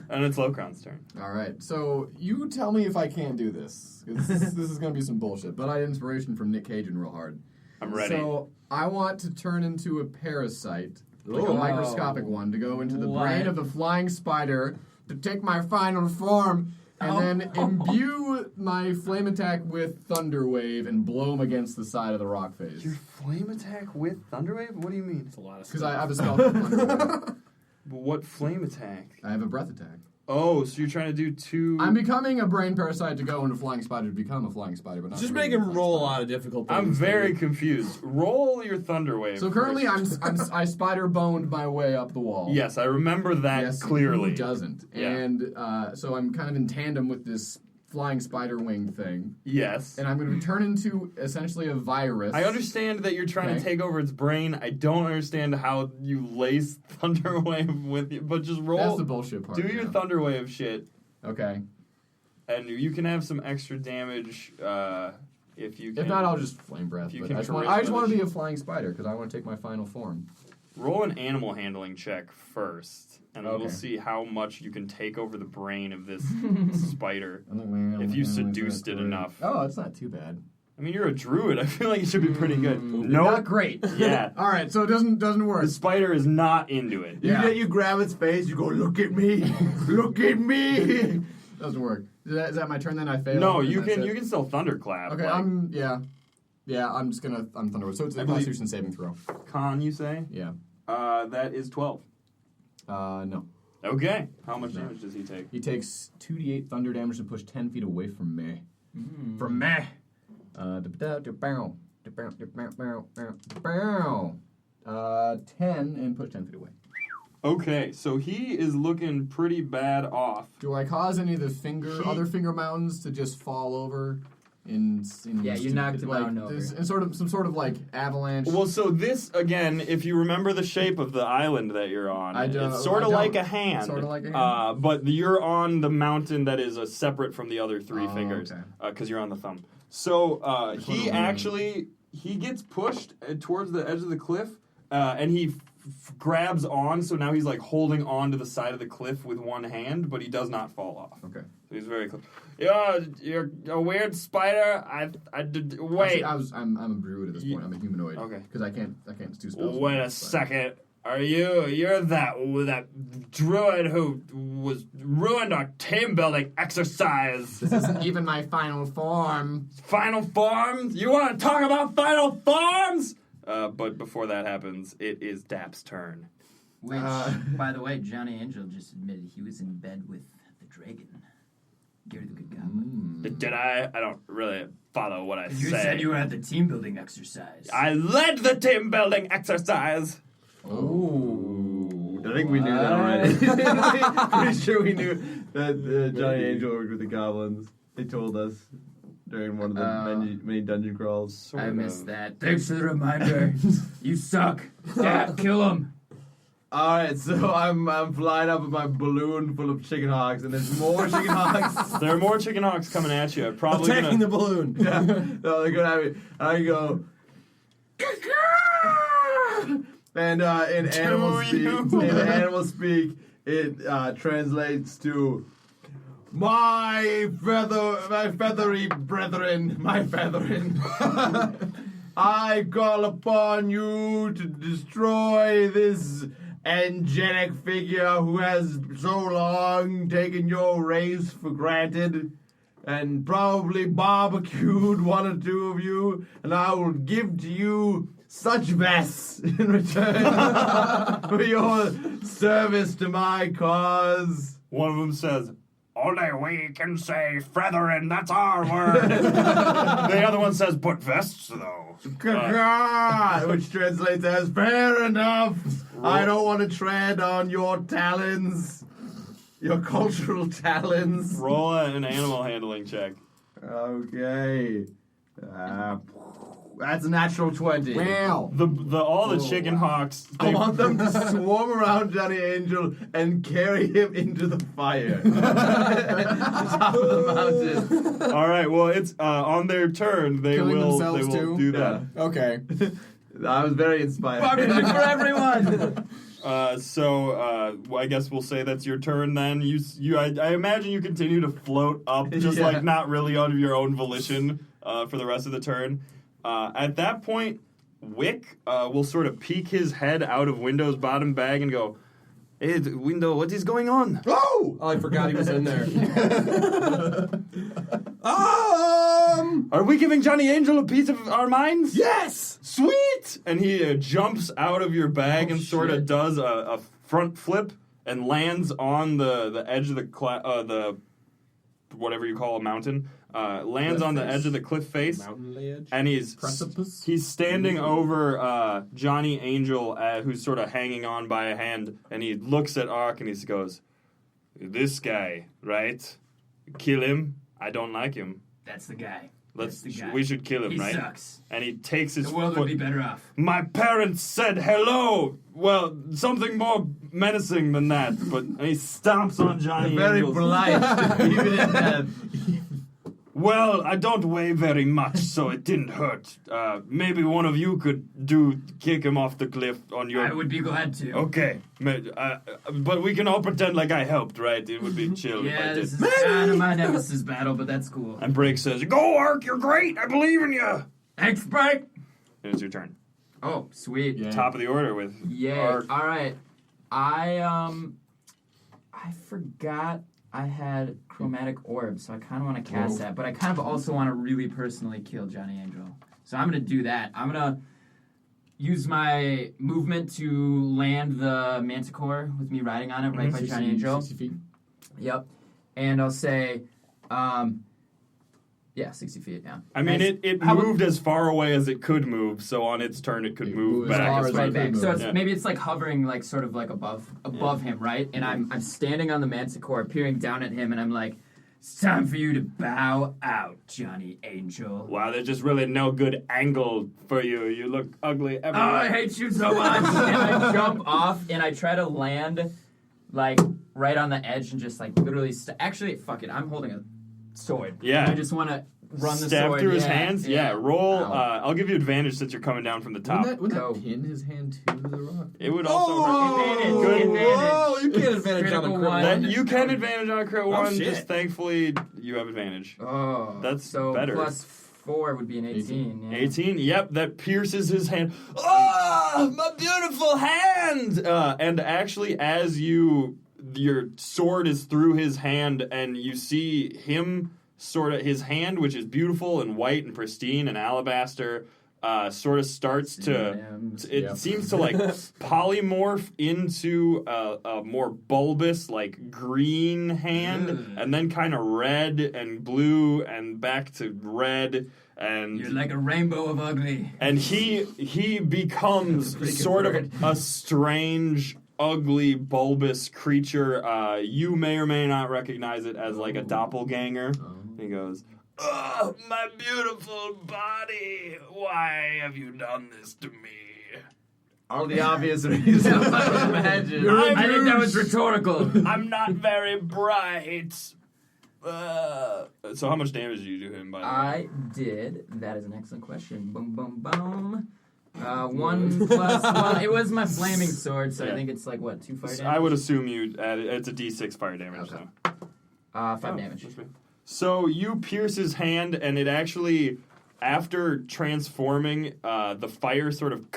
And it's Locron's turn. All right, so you tell me if I can do this. 'Cause this is going to be some bullshit, but I had inspiration from Nick Cage real hard. I'm ready. So I want to turn into a parasite, like a Oh. microscopic one, to go into the What? brain of the flying spider, to take my final form, and then imbue my flame attack with Thunder Wave and blow him against the side of the rock face. Your flame attack with Thunderwave? What do you mean? It's a lot of Because stuff. I have a spell called Thunder Wave. But what flame attack? I have a breath attack. Oh, so you're trying to do two... I'm becoming a brain parasite to go into flying spider to become a flying spider, but not Just really make him flying roll a spider. lot of difficult things. I'm very maybe. confused. Roll your Thunder Wave. So currently, first. I spider boned my way up the wall. Yes, I remember that Yes, clearly. Who doesn't? Yeah. And so I'm kind of in tandem with this flying spider wing thing, Yes. and I'm going to turn into essentially a virus. I understand that you're trying Okay. to take over its brain. I don't understand how you lace Thunder Wave with you, but just roll. That's the bullshit part. do your yeah. Thunder Wave shit, Okay. and you can have some extra damage if you can. If not, I'll just flame breath. If you But can I just want charisma to be the a flying spider because I want to take my final form. roll an animal handling check first, and then we'll Okay. see how much you can take over the brain of this spider. If you seduced it enough. Oh, it's not too bad. I mean, you're a druid. I feel like it should be pretty good. Not great. Yeah. All right, so it doesn't work. The spider is not into it. Yeah. You grab its face, you go, look at me, look at me. Doesn't work. Is that my turn then? I fail. No, and you that's can it? you can still thunderclap. Okay, I'm just gonna Thunder Wave. So it's a I believe- Constitution saving throw. Con, you say? Yeah. That is 12. No. Okay. How much damage does he take? He takes 2d8 thunder damage to push 10 feet away from me. From me. 10 and push 10 feet away. Okay, so he is looking pretty bad off. Do I cause any of the other finger mountains to just fall over? Yeah, you knocked him down over. In some sort of avalanche. Well, so this, again, if you remember the shape of the island that you're on, I don't- it's sort of I like don't. a hand. Sorta like a hand. But you're on the mountain that is separate from the other three Oh, fingers, okay. because you're on the thumb. So Which one he am I on? actually, he gets pushed towards the edge of the cliff, and he grabs on, so now he's holding on to the side of the cliff with one hand, but he does not fall off. Okay. So he's very close. Yeah, you're a weird spider. Wait. Actually, I'm a druid at this point. I'm a humanoid. Okay. Because I can't do spells. Wait a second. You're that druid who was ruined our team building exercise. This isn't even my final form. Final forms? You want to talk about final forms? But before that happens, it is Dap's turn. Which, by the way, Johnny Angel just admitted he was in bed with the dragon. You're the good goblin. Did I? I don't really follow what I You say. said you were at the team building exercise. I led the team building exercise. Oh, I think we knew that already. Pretty sure we knew that Johnny Angel worked with the goblins. They told us during one of the many dungeon crawls. I missed that. Thanks for the reminder. You suck. Yeah, kill him. All right, so I'm flying up with my balloon full of chicken hawks, and there's more chicken hawks. There are more chicken hawks coming at you. Probably Attacking the balloon. Yeah, no, they're gonna have me. And I go. And in animal speak, it translates to my feathery brethren, I call upon you to destroy this angelic figure who has so long taken your race for granted and probably barbecued one or two of you, and I will give to you such vests in return for your service to my cause. One of them says, only we can say feathering, that's our word. The other one says, put vests, though. Which translates as, fair enough. I don't want to tread on your talons, your cultural talons. Roll an animal handling check. Okay. That's a natural 20. Wow. All the chicken hawks. I want them to swarm around Johnny Angel and carry him into the fire. Top of the mountain. All right. Well, it's on their turn. They Killing will themselves too? do that. Okay. I was very inspired. Barbecuing for everyone. I guess we'll say that's your turn then. I imagine you continue to float up, just Yeah. like not really on your own volition for the rest of the turn. At that point, Wick will sort of peek his head out of Window's bottom bag and go, "Hey, Window, what is going on?" Oh, I forgot he was in there. Are we giving Johnny Angel a piece of our minds? Yes! Sweet! And he jumps out of your bag and sort of does a front flip and lands on the edge of the whatever you call a mountain. Lands on the edge of the cliff face. Mountain ledge? And he's standing over Johnny Angel, who's sort of hanging on by a hand, and he looks at Ark and he goes, "This guy, right? Kill him. I don't like him. That's the guy. We should kill him, He right?" sucks. And he takes his The world foot. would be better off. My parents said hello. Well, something more menacing than that. But and he stomps on Johnny Very Angel's. polite, even in death. Well, I don't weigh very much, so it didn't hurt. Maybe one of you could kick him off the cliff on your... I would be glad to. Okay, but we can all pretend like I helped, right? It would be chill if I Yeah, did. this is kind of my nemesis battle, but that's cool. And Braek says, "Go, Ark, you're great. I believe in you." Thanks, Braek. And it's your turn. Oh, sweet. Yeah. Top of the order with Yay. Ark. All right. I forgot I had chromatic orb, so I kind of want to cast that, but I kind of also want to really personally kill Johnny Angel. So I'm going to do that. I'm going to use my movement to land the manticore with me riding on it right by Johnny Angel. 60 feet. Yep. And I'll say, 60 feet, yeah. I mean, And it how moved as far away as it could move, so on its turn it could move moved as back. far as as far right it as back. could So move. it's, Yeah. maybe it's like hovering, like sort of like above him, right? And I'm standing on the manticore, peering down at him, and I'm like, "It's time for you to bow out, Johnny Angel." Wow, there's just really no good angle for you. You look ugly Oh, everywhere. I hate you so much! And I jump off, and I try to land, like, right on the edge, and just, like, literally... Actually, fuck it, I'm holding a sword. Yeah. And I just want to run the Stab sword. through his yeah, hands? Yeah, roll. Ow. I'll give you advantage since you're coming down from the top. Wouldn't Go. that pin his hand to the rock? It would also hurt. Advantage, Good. advantage. Oh, you can't advantage on a Critical crit one. That you can advantage on a crit one, shit. just thankfully you have advantage. Oh, That's so better. plus 4 would be an 18. Yeah. 18, yep, that pierces his hand. Oh, my beautiful hand! And actually, as your sword is through his hand, and you see him his hand, which is beautiful and white and pristine and alabaster, sort of starts to. It seems to like polymorph into a more bulbous, like green hand, and then kind of red and blue, and back to red. And you're like a rainbow of ugly. And he becomes sort of a strange, ugly, bulbous creature. You may or may not recognize it as like a doppelganger. He goes, "Oh, my beautiful body! Why have you done this to me?" All the obvious reasons I would imagine. I think that was rhetorical. I'm not very bright. So how much damage did you do him, by the way? I did. That is an excellent question. Boom, boom, boom. 1 plus 1. It was my flaming sword, so I think it's like, what, 2 fire damage? I would assume you added, it's a d6 fire damage, okay. so. 5 damage. So you pierce his hand, and it actually, after transforming, the fire sort of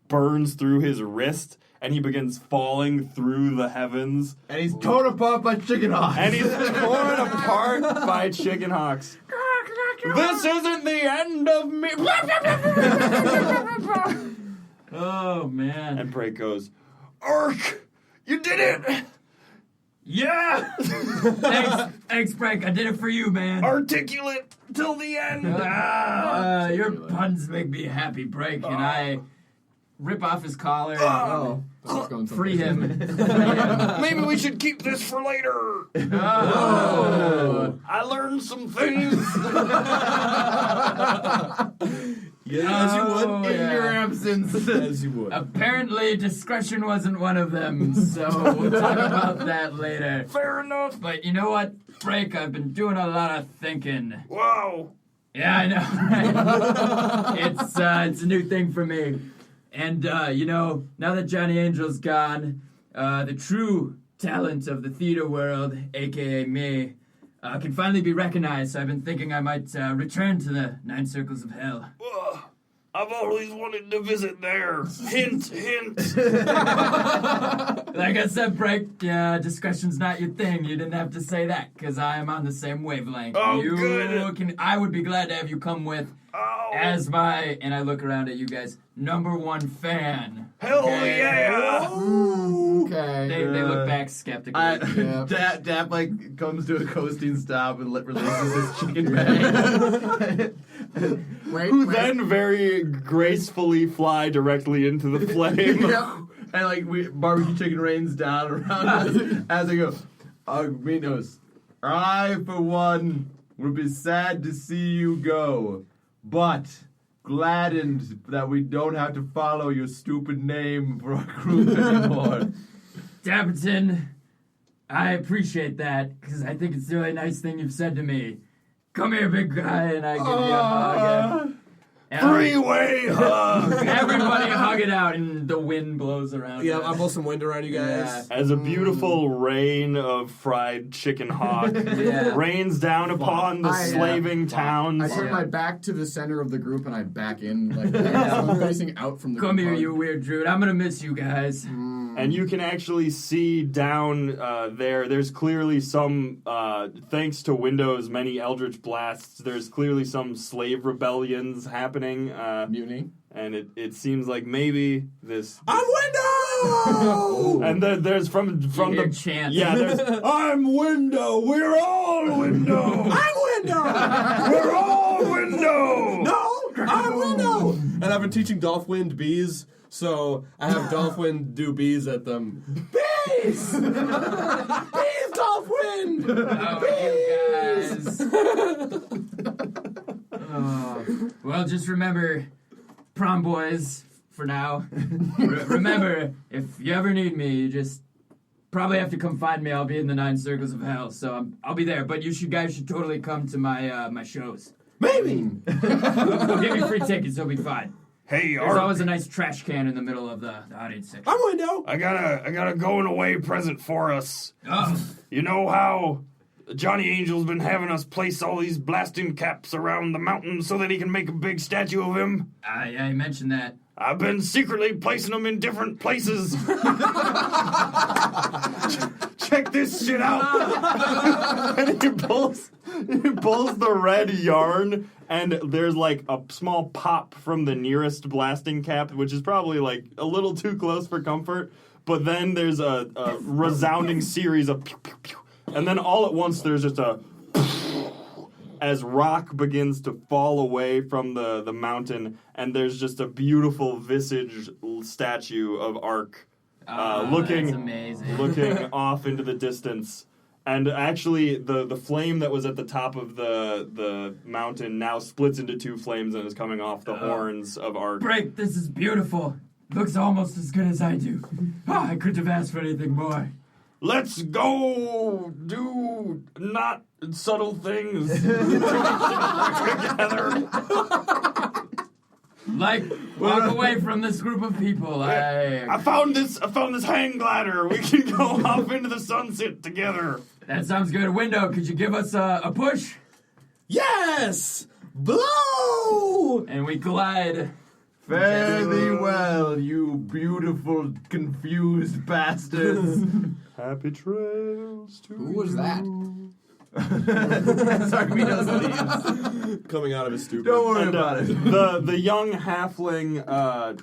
burns through his wrist, and he begins falling through the heavens. And he's torn apart by chicken hawks. And he's torn apart by chicken hawks. This isn't the end of me. Oh, man. And Braek goes, "Ark, you did it! Yeah! Thanks, Braek. I did it for you, man. Articulate till the end." Your puns make me happy, Braek, and I rip off his collar and free him. Maybe we should keep this for later. I learned some things. As you would in your absence. As you would. Apparently, discretion wasn't one of them, so we'll talk about that later. Fair enough. But you know what, Braek? I've been doing a lot of thinking. Wow. Yeah, I know, right? It's a new thing for me. And, now that Johnny Angel's gone, the true talent of the theater world, a.k.a. me, can finally be recognized. So I've been thinking I might return to the 9 Circles of Hell. I've always wanted to visit there. Hint, hint. Like I said, Braek, discretion's not your thing. You didn't have to say that, because I am on the same wavelength. Oh, good. I would be glad to have you come with as my, and I look around at you guys, #1 fan. Hell yeah! Okay. They look back skeptically. Dap comes to a coasting stop and releases his chicken bag. Who then very gracefully fly directly into the flame. Yeah. And barbecue chicken rains down around us as I go, Minos, I for one would be sad to see you go, but gladdened that we don't have to follow your stupid name for our group anymore. Dapperton, I appreciate that, because I think it's a really nice thing you've said to me. Come here, big guy, and I give you a hug. Three-way hug! Everybody hug it out, and the wind blows around. Yeah, I'll blow some wind around you guys. Yeah. As a beautiful rain of fried chicken hawk rains down upon the slaving towns. I turn my back to the center of the group and I back in, I'm facing out from the Come group. here, you weird druid. I'm gonna miss you guys. And you can actually see down there, there's clearly some, thanks to Windows' many eldritch blasts, there's clearly some slave rebellions happening. Mutiny. And it seems like maybe this... I'm Window! And there's from the chant. Yeah, there's I'm Window. We're all Window. I'm Window! We're all Window. No, I'm Window! And I've been teaching Dolphwind bees, so I have Dolphwind do bees at them. Bees! Bees, Dolphwind! Bees! Well, just remember, Prom Boyz, for now. Remember, if you ever need me, you just probably have to come find me. I'll be in the 9 Circles of Hell, so I'll be there. But you guys should totally come to my shows. Maybe! We'll give you free tickets, it'll be fine. Hey, There's always a nice trash can in the middle of the audience section. I'm Window! I got a going away present for us. Oh. You know how Johnny Angel's been having us place all these blasting caps around the mountain so that he can make a big statue of him? Yeah, you mentioned that. I've been secretly placing them in different places. Check this shit out. And he pulls He pulls the red yarn, and there's like a small pop from the nearest blasting cap, which is probably like a little too close for comfort. But then there's a resounding series of pew, pew, pew. And then all at once there's just a as rock begins to fall away from the mountain, and there's just a beautiful visage statue of Ark That's looking off into the distance. And actually, the flame that was at the top of the mountain now splits into two flames and is coming off the horns of Ark. Braek, this is beautiful. Looks almost as good as I do. I couldn't have asked for anything more. Let's go do not subtle things together. Like, walk away from this group of people. I found this hang glider. We can go off into the sunset together. That sounds good. Window, could you give us a push? Yes! Blow! And we glide. Fare thee well, you beautiful, confused bastards. Happy trails to Who was that? Sorry, we know the Coming out of his stupor. Don't worry about it. The young halfling. Oh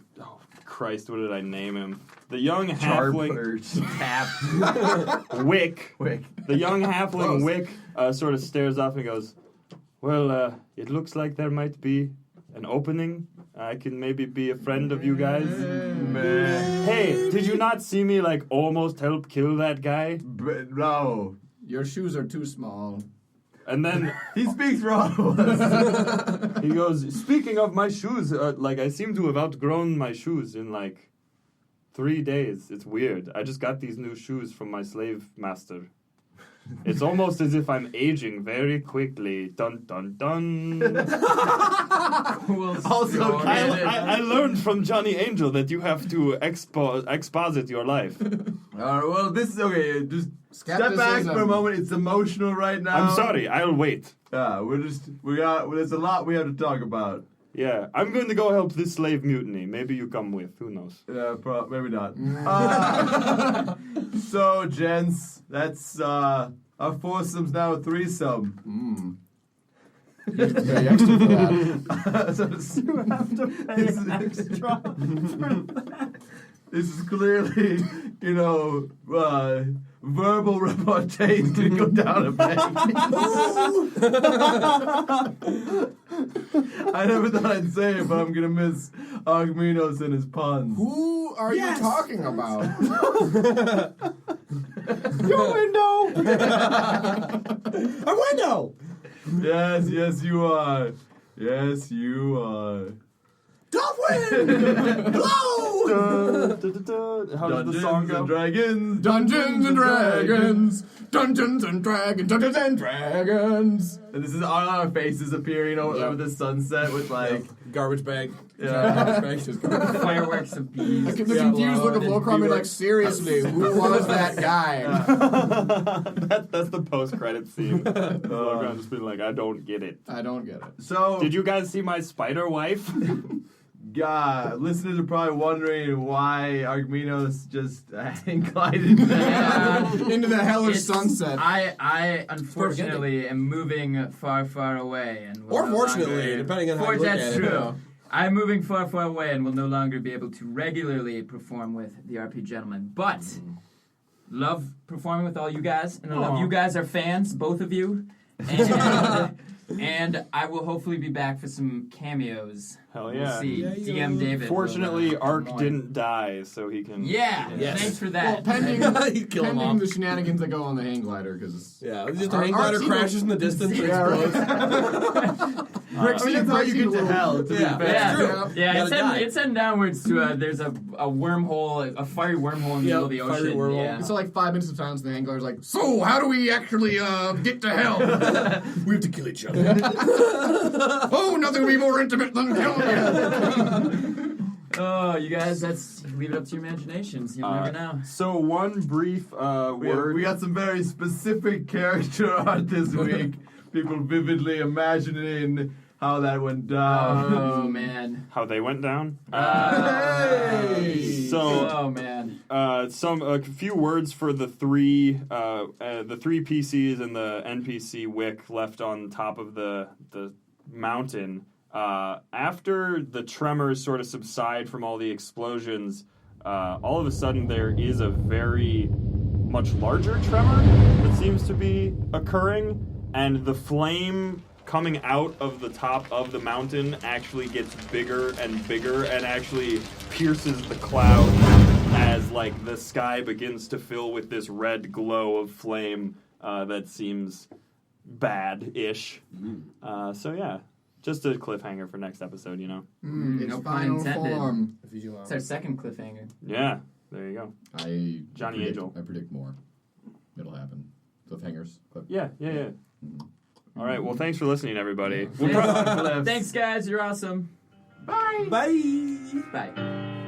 Christ! What did I name him? The young halfling Tap. Wick. Wick. The young halfling Wick sort of stares off and goes, "Well, it looks like there might be an opening. I can maybe be a friend of you guys." Hey, did you not see me like almost help kill that guy? No. Your shoes are too small. And then He speaks for all of us. he goes, "Speaking of my shoes, like I seem to have outgrown my shoes in like 3 days. It's weird. I just got these new shoes from my slave master. It's almost as if I'm aging very quickly. Dun dun dun." Also, I learned from Johnny Angel that you have to exposit your life. well, this is okay. Just step back Skepticism. for a moment. It's emotional right now. I'm sorry. I'll wait. Yeah, there's a lot we have to talk about. Yeah, I'm going to go help this slave mutiny. Maybe you come with. Who knows? Yeah, maybe not. So, gents, that's our foursome's now a threesome. Very extra for that. So you have to pay extra. This is clearly, verbal repartee to go down a peg. I never thought I'd say it, but I'm gonna miss Argminos and his puns. Who are you talking about? Your window! A window! Yes, you are. Yes, you are. Dolphin! Blow! How does the song go? Dragons. Dungeons and Dragons! Dungeons and Dragons! Dungeons and Dragons! And this is our faces appearing over the sunset with like Garbage bag. Fireworks of bees. The confused look of Locrum, like, seriously, who was that guy? That's the post-credit scene. Logan just being like, I don't get it. I don't get it. So Did you guys see my spider wife? listeners are probably wondering why Argminos just glided Into the hellish sunset. I unfortunately am moving far, far away, and will Or no fortunately, longer- depending on how you look that's at it. true. I'm moving far, far away, and will no longer be able to regularly perform with the RP Gentlemen. But love performing with all you guys, and I love you guys are fans, both of you, and I will hopefully be back for some cameos. Hell We'll yeah. see. DM David. Fortunately, will, Ark more. didn't die, so he can... Yeah, Yes. thanks for Well, that. pending Kill him off. the shenanigans that go on the hang glider, because Yeah, just a hang glider crashes in the distance and Yeah, right. explodes. that's how you get to hell. To be Yeah. fair. Yeah, true. yeah. Gotta die. It's heading downwards to there's a wormhole, a fiery wormhole in the middle of the fiery ocean. wormhole. Yeah. so like 5 minutes of silence, and the hang glider's like, so how do we actually get to hell? We have to kill each other. Oh, nothing would be more intimate than killing you. Oh, you guys, leave it up to your imaginations. You'll never know. So one brief word... We got some very specific character art this week. People vividly imagining how that went down. Oh man. How they went down? Hey! So... Oh man. a few words for the three PCs and the NPC Wick left on top of the mountain. After the tremors sort of subside from all the explosions, all of a sudden there is a very much larger tremor that seems to be occurring, and the flame coming out of the top of the mountain actually gets bigger and bigger and actually pierces the cloud as like the sky begins to fill with this red glow of flame that seems bad-ish. So yeah, just a cliffhanger for next episode, you know. It's No pun final intended. form. It's our second cliffhanger. Yeah, there you go. Johnny Angel. I predict more. It'll happen. Cliffhangers. Yeah. Mm-hmm. All right, well, thanks for listening, everybody. Thanks, guys. You're awesome. Bye. Bye.